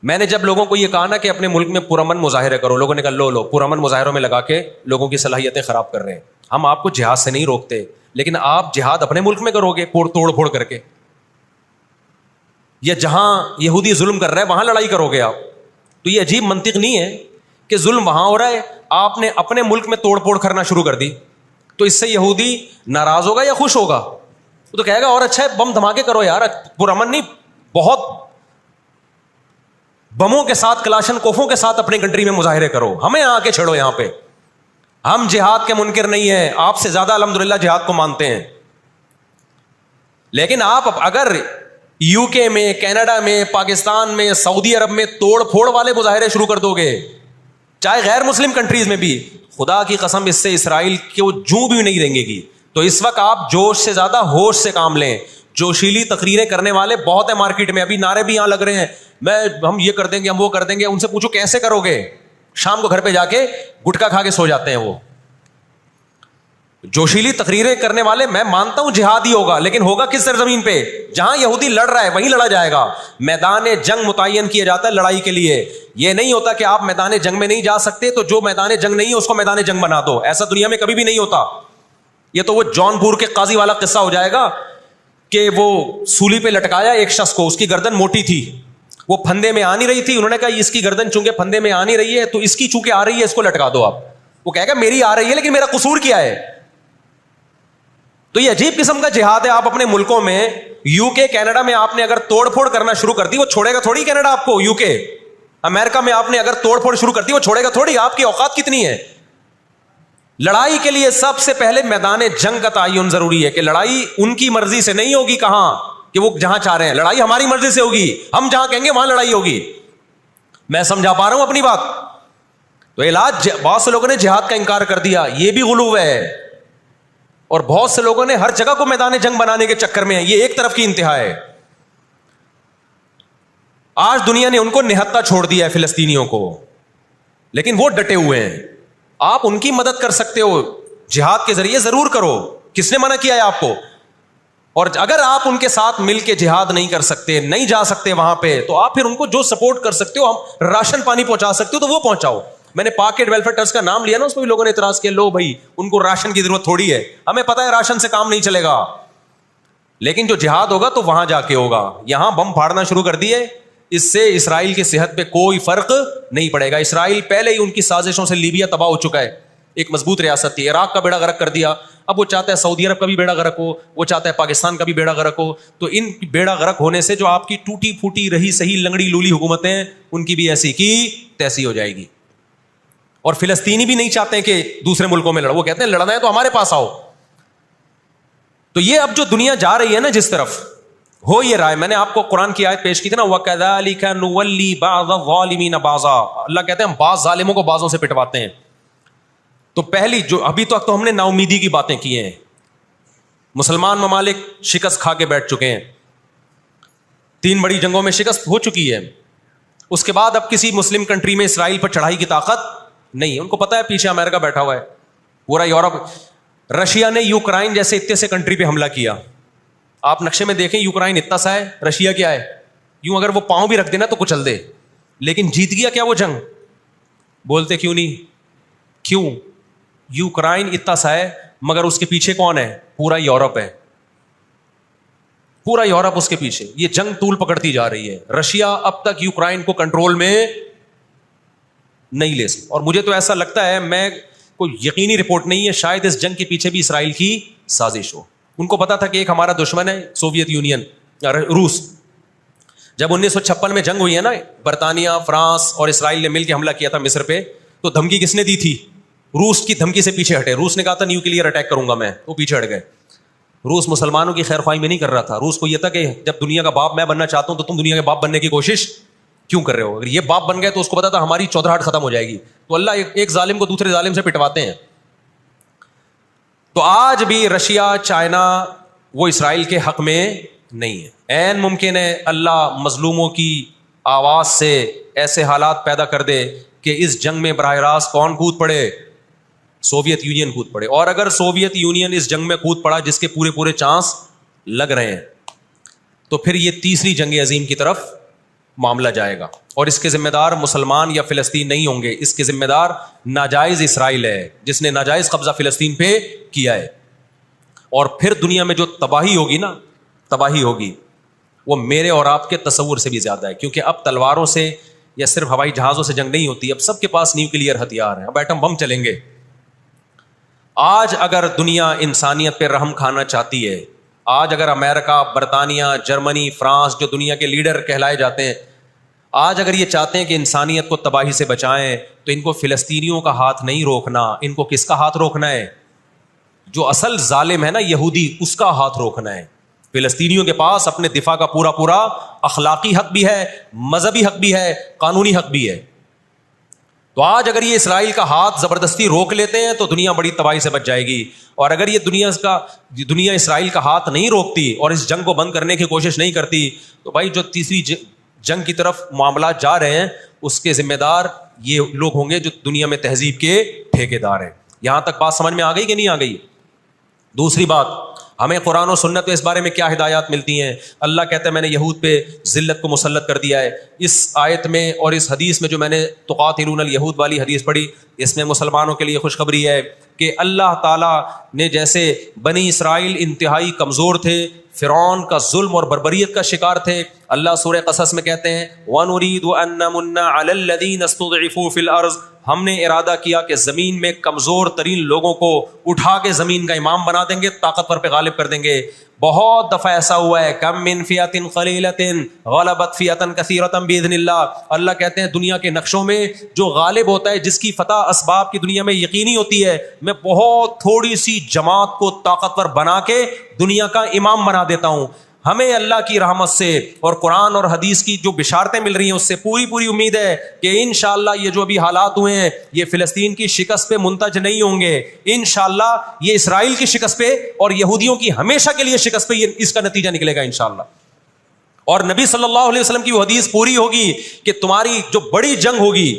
میں نے جب لوگوں کو یہ کہا نا کہ اپنے ملک میں پرامن مظاہرے کرو, لوگوں نے کہا لو پرامن مظاہروں میں لگا کے لوگوں کی صلاحیتیں خراب کر رہے ہیں. ہم آپ کو جہاد سے نہیں روکتے, لیکن آپ جہاد اپنے ملک میں کرو گے توڑ پھوڑ کر کے, یا جہاں یہودی ظلم کر رہا ہے وہاں لڑائی کرو گے آپ. تو یہ عجیب منطق نہیں ہے کہ ظلم وہاں ہو رہا ہے, آپ نے اپنے ملک میں توڑ پھوڑ کرنا شروع کر دی, تو اس سے یہودی ناراض ہوگا یا خوش ہوگا؟ وہ تو کہے گا اور اچھا ہے بم دھماکے کرو یار, پرامن نہیں, بہت بموں کے ساتھ کلاشن کوفوں کے ساتھ اپنی کنٹری میں مظاہرے کرو, ہمیں آ کے چھڑو یہاں پہ. ہم جہاد کے منکر نہیں ہیں, آپ سے زیادہ الحمدللہ جہاد کو مانتے ہیں. لیکن آپ اگر یو کے میں, کینیڈا میں, پاکستان میں, سعودی عرب میں توڑ پھوڑ والے مظاہرے شروع کر دو گے, چاہے غیر مسلم کنٹریز میں بھی, خدا کی قسم اس سے اسرائیل کو جوں بھی نہیں رہیں گی. تو اس وقت آپ جوش سے زیادہ ہوش سے کام لیں. جوشیلی تقریریں کرنے والے بہت ہیں مارکیٹ میں, ابھی نعرے بھی یہاں لگ رہے ہیں, ہم یہ کر دیں گے, ہم وہ کر دیں گے. ان سے پوچھو کیسے کرو گے؟ شام کو گھر پہ جا کے گٹکا کھا کے سو جاتے ہیں وہ. جوشیلی تقریریں کرنے والے, میں مانتا ہوں جہاد ہی ہوگا, لیکن ہوگا کس سرزمین پہ؟ جہاں یہودی لڑ رہا ہے وہیں لڑا جائے گا. میدان جنگ متعین کیا جاتا ہے لڑائی کے لیے. یہ نہیں ہوتا کہ آپ میدان جنگ میں نہیں جا سکتے تو جو میدان جنگ نہیں ہے اس کو میدان جنگ بنا دو. ایسا دنیا میں کبھی بھی نہیں ہوتا. یہ تو وہ جون پور کے قاضی والا قصہ ہو جائے گا کہ وہ سولی پہ لٹکایا ایک شخص کو, اس کی گردن موٹی تھی, وہ پھندے میں آ نہیں رہی تھی. انہوں نے کہا اس کی گردن چونکہ پھندے میں آ نہیں رہی ہے تو اس کی چونکہ آ رہی ہے اس کو لٹکا دو آپ. وہ کہے گا میری آ رہی ہے لیکن میرا قصور کیا ہے؟ تو یہ عجیب قسم کا جہاد ہے. آپ اپنے ملکوں میں, یو کے, کینیڈا میں آپ نے اگر توڑ پھوڑ کرنا شروع کر دی, وہ چھوڑے گا تھوڑی کینیڈا آپ کو. یو کے, امریکہ میں آپ نے اگر توڑ پھوڑ شروع کر دی, وہ چھوڑے گا تھوڑی. آپ کی اوقات کتنی ہے؟ لڑائی کے لیے سب سے پہلے میدان جنگ کا تعین ضروری ہے, کہ لڑائی ان کی مرضی سے نہیں ہوگی کہاں کہ وہ جہاں چاہ رہے ہیں, لڑائی ہماری مرضی سے ہوگی. ہم جہاں کہیں گے وہاں لڑائی ہوگی. میں سمجھا پا رہا ہوں اپنی بات؟ تو علاج, بہت سے لوگوں نے جہاد کا انکار کر دیا, یہ بھی غلو ہے. اور بہت سے لوگوں نے ہر جگہ کو میدان جنگ بنانے کے چکر میں, یہ ایک طرف کی انتہا ہے. آج دنیا نے ان کو نہتا چھوڑ دیا ہے فلسطینیوں کو, لیکن وہ ڈٹے ہوئے ہیں. آپ ان کی مدد کر سکتے ہو جہاد کے ذریعے, ضرور کرو. کس نے منع کیا ہے آپ کو؟ اور اگر آپ ان کے ساتھ مل کے جہاد نہیں کر سکتے, نہیں جا سکتے وہاں پہ, تو آپ پھر ان کو جو سپورٹ کر سکتے ہو, ہم راشن پانی پہنچا سکتے ہو تو وہ پہنچاؤ. میں نے پاکٹ ویلفیئر ٹرسٹ کا نام لیا نا, اس پہ بھی لوگوں نے اعتراض کیا, لو بھائی ان کو راشن کی ضرورت تھوڑی ہے, ہمیں پتا ہے راشن سے کام نہیں چلے گا. لیکن جو جہاد ہوگا تو وہاں جا کے ہوگا. یہاں بم پھاڑنا شروع کر دیے, اس سے اسرائیل کی صحت پہ کوئی فرق نہیں پڑے گا. اسرائیل پہلے ہی ان کی سازشوں سے لیبیا تباہ ہو چکا ہے, ایک مضبوط ریاست تھی. عراق کا بیڑا غرق کر دیا, اب وہ چاہتا ہے سعودی عرب کا بھی بیڑا غرق ہو, وہ چاہتا ہے پاکستان کا بھی بیڑا غرق ہو. تو ان بیڑا غرق ہونے سے جو آپ کی ٹوٹی پھوٹی رہی صحیح لنگڑی لولی حکومتیں, ان کی بھی ایسی کی تیسی ہو جائے گی. اور فلسطینی بھی نہیں چاہتے ہیں کہ دوسرے ملکوں میں لڑو, وہ کہتے ہیں لڑنا ہے تو ہمارے پاس آؤ. تو یہ اب جو دنیا جا رہی ہے نا جس طرف, ہو یہ رہا ہے. میں نے آپ کو قرآن کی آیت پیش کی تھی نا, وَكَذَلِكَ نُوَلِّي بَعْضَ الظَّالِمِينَ بَعْضًا, اللہ کہتے ہیں ہم بعض ظالموں کو بعضوں سے پٹواتے ہیں. تو پہلی جو ابھی تک تو ہم نے نا امیدی کی باتیں کی ہیں, مسلمان ممالک شکست کھا کے بیٹھ چکے ہیں, 3 بڑی جنگوں میں شکست ہو چکی ہے. اس کے بعد اب کسی مسلم کنٹری میں اسرائیل پر چڑھائی کی طاقت نہیں ہے. ان کو پتا ہے پیچھے امریکہ بیٹھا ہوا ہے, پورا یورپ. رشیا نے یوکرائن جیسے اتنے سے کنٹری پہ حملہ کیا. آپ نقشے میں دیکھیں, یوکرائن اتنا سا ہے, رشیا کیا ہے, یوں اگر وہ پاؤں بھی رکھ دینا تو کچل دے. لیکن جیت گیا کیا وہ جنگ؟ بولتے کیوں نہیں؟ کیوں؟ یوکرائن اتنا سا ہے مگر اس کے پیچھے کون ہے؟ پورا یورپ ہے, پورا یورپ اس کے پیچھے. یہ جنگ طول پکڑتی جا رہی ہے. رشیا اب تک یوکرائن کو کنٹرول میں نہیں لے سکتا. اور مجھے تو ایسا لگتا ہے, میں کوئی یقینی رپورٹ نہیں ہے, شاید اس جنگ کے پیچھے بھی اسرائیل کی سازش ہو. ان کو پتا تھا کہ ایک ہمارا دشمن ہے سوویت یونین, روس. جب 1956 میں جنگ ہوئی ہے نا, برطانیہ, فرانس اور اسرائیل نے مل کے حملہ کیا تھا مصر پہ, تو دھمکی کس نے دی تھی؟ روس کی دھمکی سے پیچھے ہٹے. روس نے کہا تھا نیوکلیئر اٹیک کروں گا میں, وہ پیچھے ہٹ گئے. روس مسلمانوں کی خیر خواہی میں نہیں کر رہا تھا. روس کو یہ تھا کہ جب دنیا کا باپ میں بننا چاہتا ہوں تو تم دنیا کے باپ بننے کی کوشش کیوں کر رہے ہو؟ اگر یہ باپ بن گئے تو اس کو پتا تھا ہماری چودراہٹ ختم ہو جائے گی. تو اللہ ایک ظالم کو دوسرے ظالم سے پٹواتے ہیں. تو آج بھی رشیا چائنا وہ اسرائیل کے حق میں نہیں ہے. عین ممکن ہے اللہ مظلوموں کی آواز سے ایسے حالات پیدا کر دے کہ اس جنگ میں براہ راست کون کود پڑے؟ سوویت یونین کود پڑے. اور اگر سوویت یونین اس جنگ میں کود پڑا جس کے پورے چانس لگ رہے ہیں تو پھر یہ تیسری جنگ عظیم کی طرف معاملہ جائے گا. اور اس کے ذمہ دار مسلمان یا فلسطین نہیں ہوں گے, اس کے ذمہ دار ناجائز اسرائیل ہے جس نے ناجائز قبضہ فلسطین پہ کیا ہے. اور پھر دنیا میں جو تباہی ہوگی نا, تباہی ہوگی وہ میرے اور آپ کے تصور سے بھی زیادہ ہے. کیونکہ اب تلواروں سے یا صرف ہوائی جہازوں سے جنگ نہیں ہوتی, اب سب کے پاس نیوکلیئر ہتھیار ہیں, اب ایٹم بم چلیں گے. آج اگر دنیا انسانیت پہ رحم کھانا چاہتی ہے, آج اگر امریکہ, برطانیہ, جرمنی, فرانس جو دنیا کے لیڈر کہلائے جاتے ہیں, آج اگر یہ چاہتے ہیں کہ انسانیت کو تباہی سے بچائیں تو ان کو فلسطینیوں کا ہاتھ نہیں روکنا, ان کو کس کا ہاتھ روکنا ہے؟ جو اصل ظالم ہے نا یہودی, اس کا ہاتھ روکنا ہے. فلسطینیوں کے پاس اپنے دفاع کا پورا اخلاقی حق بھی ہے, مذہبی حق بھی ہے, قانونی حق بھی ہے. تو آج اگر یہ اسرائیل کا ہاتھ زبردستی روک لیتے ہیں تو دنیا بڑی تباہی سے بچ جائے گی. اور اگر یہ دنیا اسرائیل کا ہاتھ نہیں روکتی اور اس جنگ کو بند کرنے کی کوشش نہیں کرتی تو بھائی جو تیسری جنگ کی طرف معاملات جا رہے ہیں اس کے ذمہ دار یہ لوگ ہوں گے جو دنیا میں تہذیب کے ٹھیکیدار ہیں. یہاں تک بات سمجھ میں آ گئی کہ نہیں آ گئی؟ دوسری بات, ہمیں قرآن و سنت میں اس بارے میں کیا ہدایات ملتی ہیں؟ اللہ کہتا ہے میں نے یہود پہ ذلت کو مسلط کر دیا ہے. اس آیت میں اور اس حدیث میں جو میں نے تقاتلون الیہود والی حدیث پڑھی, اس میں مسلمانوں کے لیے خوشخبری ہے کہ اللہ تعالیٰ نے جیسے بنی اسرائیل انتہائی کمزور تھے, فرعون کا ظلم اور بربریت کا شکار تھے, اللہ سورہ قصص میں کہتے ہیں وَنُرِيدُ أَن نَّمُنَّ عَلَى الَّذِينَ اسْتُضْعِفُوا فِي الْأَرْضِ, ہم نے ارادہ کیا کہ زمین میں کمزور ترین لوگوں کو اٹھا کے زمین کا امام بنا دیں گے, طاقتور پہ غالب کر دیں گے. بہت دفعہ ایسا ہوا ہے, کم من فئۃ قلیلۃ غلبت فئۃ کثیرۃ باذن اللہ. اللہ کہتے ہیں دنیا کے نقشوں میں جو غالب ہوتا ہے, جس کی فتح اسباب کی دنیا میں یقینی ہوتی ہے, میں بہت تھوڑی سی جماعت کو طاقتور بنا کے دنیا کا امام بنا دیتا ہوں. ہمیں اللہ کی رحمت سے اور قرآن اور حدیث کی جو بشارتیں مل رہی ہیں اس سے پوری امید ہے کہ انشاءاللہ یہ جو ابھی حالات ہوئے ہیں یہ فلسطین کی شکست پہ منتج نہیں ہوں گے. انشاءاللہ یہ اسرائیل کی شکست پہ اور یہودیوں کی ہمیشہ کے لیے شکست پہ اس کا نتیجہ نکلے گا انشاءاللہ. اور نبی صلی اللہ علیہ وسلم کی وہ حدیث پوری ہوگی کہ تمہاری جو بڑی جنگ ہوگی,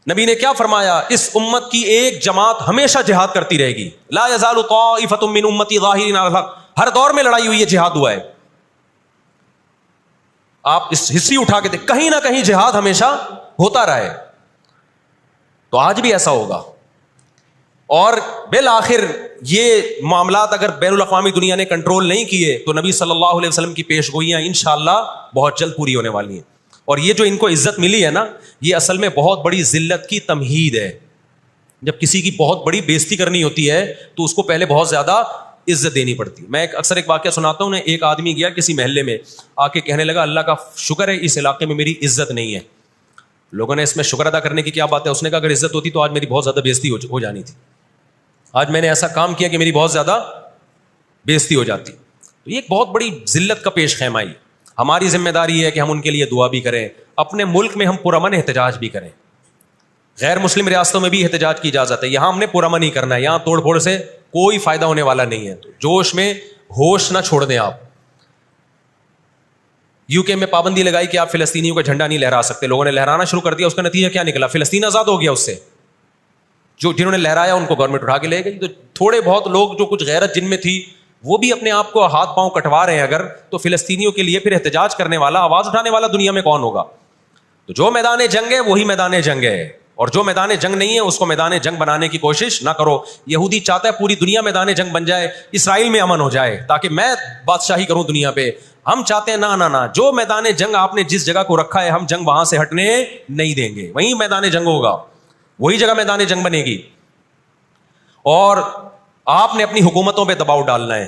نبی نے کیا فرمایا, اس امت کی ایک جماعت ہمیشہ جہاد کرتی رہے گی. لا یزال طائفۃ من امتی ظاہرین علی الحق, ہر دور میں لڑائی ہوئی ہے, جہاد ہوا ہے. آپ اس ہسٹری اٹھا کے دیکھ, کہیں نہ کہیں جہاد ہمیشہ ہوتا رہا ہے. تو آج بھی ایسا ہوگا. اور بالآخر یہ معاملات اگر بین الاقوامی دنیا نے کنٹرول نہیں کیے تو نبی صلی اللہ علیہ وسلم کی پیش گوئیاں انشاءاللہ بہت جلد پوری ہونے والی ہیں. اور یہ جو ان کو عزت ملی ہے نا, یہ اصل میں بہت بڑی ذلت کی تمہید ہے. جب کسی کی بہت بڑی بےزتی کرنی ہوتی ہے تو اس کو پہلے بہت زیادہ عزت دینی پڑتی. میں اکثر ایک واقعہ سناتا ہوں. ایک آدمی گیا کسی محلے میں, آ کے کہنے لگا اللہ کا شکر ہے اس علاقے میں میری عزت نہیں ہے. لوگوں نے اس میں شکر ادا کرنے کی کیا بات ہے. اس نے کہا اگر عزت ہوتی تو آج میری بہت زیادہ بےزتی ہو جانی تھی. آج میں نے ایسا کام کیا کہ میری بہت زیادہ بےزتی ہو جاتی. تو یہ ایک بہت بڑی ذلت کا پیش خیمہ ہے. ہماری ذمہ داری ہے کہ ہم ان کے لیے دعا بھی کریں, اپنے ملک میں ہم پرامن احتجاج بھی کریں. غیر مسلم ریاستوں میں بھی احتجاج کی اجازت ہے, یہاں ہم نے پرامن نہیں کرنا ہے. یہاں توڑ پھوڑ سے کوئی فائدہ ہونے والا نہیں ہے. تو جوش میں ہوش نہ چھوڑ دیں آپ. یو کے میں پابندی لگائی کہ آپ فلسطینیوں کا جھنڈا نہیں لہرا سکتے. لوگوں نے لہرانا شروع کر دیا. اس کا نتیجہ کیا نکلا؟ فلسطین آزاد ہو گیا. اس سے جنہوں نے لہرایا ان کو گورنمنٹ اٹھا کے لے گئی. تو تھوڑے بہت لوگ جو کچھ غیرت جن میں تھی وہ بھی اپنے آپ کو ہاتھ پاؤں کٹوا رہے ہیں اگر, تو فلسطینیوں کے لیے پھر احتجاج کرنے والا, آواز اٹھانے والا دنیا میں کون ہوگا؟ تو جو میدان جنگ ہے وہی میدان جنگ ہے, اور جو میدان جنگ نہیں ہے اس کو میدان جنگ بنانے کی کوشش نہ کرو. یہودی چاہتا ہے پوری دنیا میدان جنگ بن جائے, اسرائیل میں امن ہو جائے تاکہ میں بادشاہی کروں دنیا پہ. ہم چاہتے ہیں نہ, جو میدان جنگ آپ نے جس جگہ کو رکھا ہے ہم جنگ وہاں سے ہٹنے نہیں دیں گے. وہیں میدان جنگ ہوگا, وہی جگہ میدان جنگ بنے گی. اور آپ نے اپنی حکومتوں پہ دباؤ ڈالنا ہے,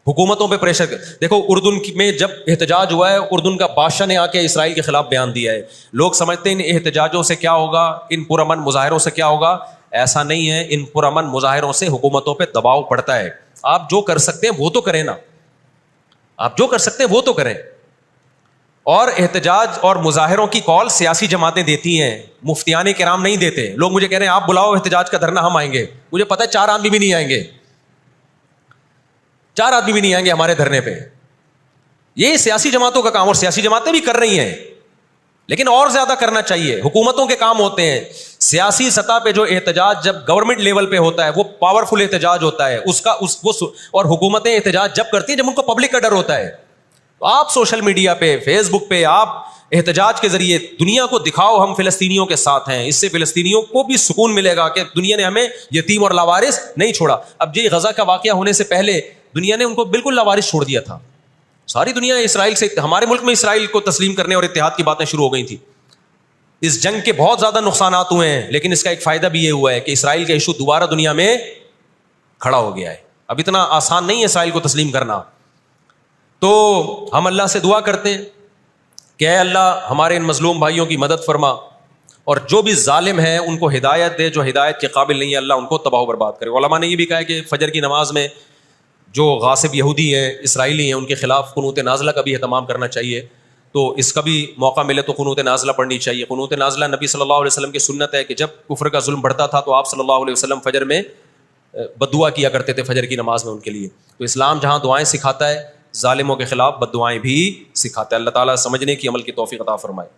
حکومتوں پہ پریشر. دیکھو اردن میں جب احتجاج ہوا ہے, اردن کا بادشاہ نے آ کے اسرائیل کے خلاف بیان دیا ہے. لوگ سمجھتے ہیں ان احتجاجوں سے کیا ہوگا, ان پرامن مظاہروں سے کیا ہوگا ایسا نہیں ہے. ان پرامن مظاہروں سے حکومتوں پہ دباؤ پڑتا ہے. آپ جو کر سکتے ہیں وہ تو کریں نا, آپ جو کر سکتے ہیں وہ تو کریں. اور احتجاج اور مظاہروں کی کال سیاسی جماعتیں دیتی ہیں, مفتیان کرام نہیں دیتے. لوگ مجھے کہہ رہے ہیں آپ بلاؤ احتجاج کا دھرنا, ہم آئیں گے. مجھے پتہ ہے 4 آدمی بھی نہیں آئیں گے, 4 آدمی بھی نہیں آئیں گے ہمارے دھرنے پہ. یہ سیاسی جماعتوں کا کام, اور سیاسی جماعتیں بھی کر رہی ہیں, لیکن اور زیادہ کرنا چاہیے. حکومتوں کے کام ہوتے ہیں. سیاسی سطح پہ جو احتجاج جب گورنمنٹ لیول پہ ہوتا ہے وہ پاورفل احتجاج ہوتا ہے, اور حکومتیں احتجاج جب کرتی ہیں جب ان کو پبلک کا ڈر ہوتا ہے. آپ سوشل میڈیا پہ, فیس بک پہ آپ احتجاج کے ذریعے دنیا کو دکھاؤ ہم فلسطینیوں کے ساتھ ہیں. اس سے فلسطینیوں کو بھی سکون ملے گا کہ دنیا نے ہمیں یتیم اور لاوارث نہیں چھوڑا. اب جی غزہ کا واقعہ ہونے سے پہلے دنیا نے ان کو بالکل لاوارث چھوڑ دیا تھا. ساری دنیا اسرائیل سے, ہمارے ملک میں اسرائیل کو تسلیم کرنے اور اتحاد کی باتیں شروع ہو گئی تھی. اس جنگ کے بہت زیادہ نقصانات ہوئے ہیں, لیکن اس کا ایک فائدہ بھی یہ ہوا ہے کہ اسرائیل کا ایشو دوبارہ دنیا میں کھڑا ہو گیا ہے. اب اتنا آسان نہیں ہے اسرائیل کو تسلیم کرنا. تو ہم اللہ سے دعا کرتے ہیں کہ اے اللہ ہمارے ان مظلوم بھائیوں کی مدد فرما, اور جو بھی ظالم ہیں ان کو ہدایت دے, جو ہدایت کے قابل نہیں ہے اللہ ان کو تباہ و برباد کرے. علماء نے یہ بھی کہا ہے کہ فجر کی نماز میں جو غاصب یہودی ہیں, اسرائیلی ہیں, ان کے خلاف قنوت نازلہ کا بھی اہتمام کرنا چاہیے. تو اس کا بھی موقع ملے تو قنوت نازلہ پڑھنی چاہیے. قنوت نازلہ نبی صلی اللہ علیہ وسلم کی سنت ہے کہ جب کفر کا ظلم بڑھتا تھا تو آپ صلی اللہ علیہ وسلم فجر میں بد دعا کیا کرتے تھے فجر کی نماز میں ان کے لیے. تو اسلام جہاں دعائیں سکھاتا ہے, ظالموں کے خلاف بد دعائیں بھی سکھاتا ہے. اللہ تعالیٰ سمجھنے کی عمل کی توفیق عطا فرمائے.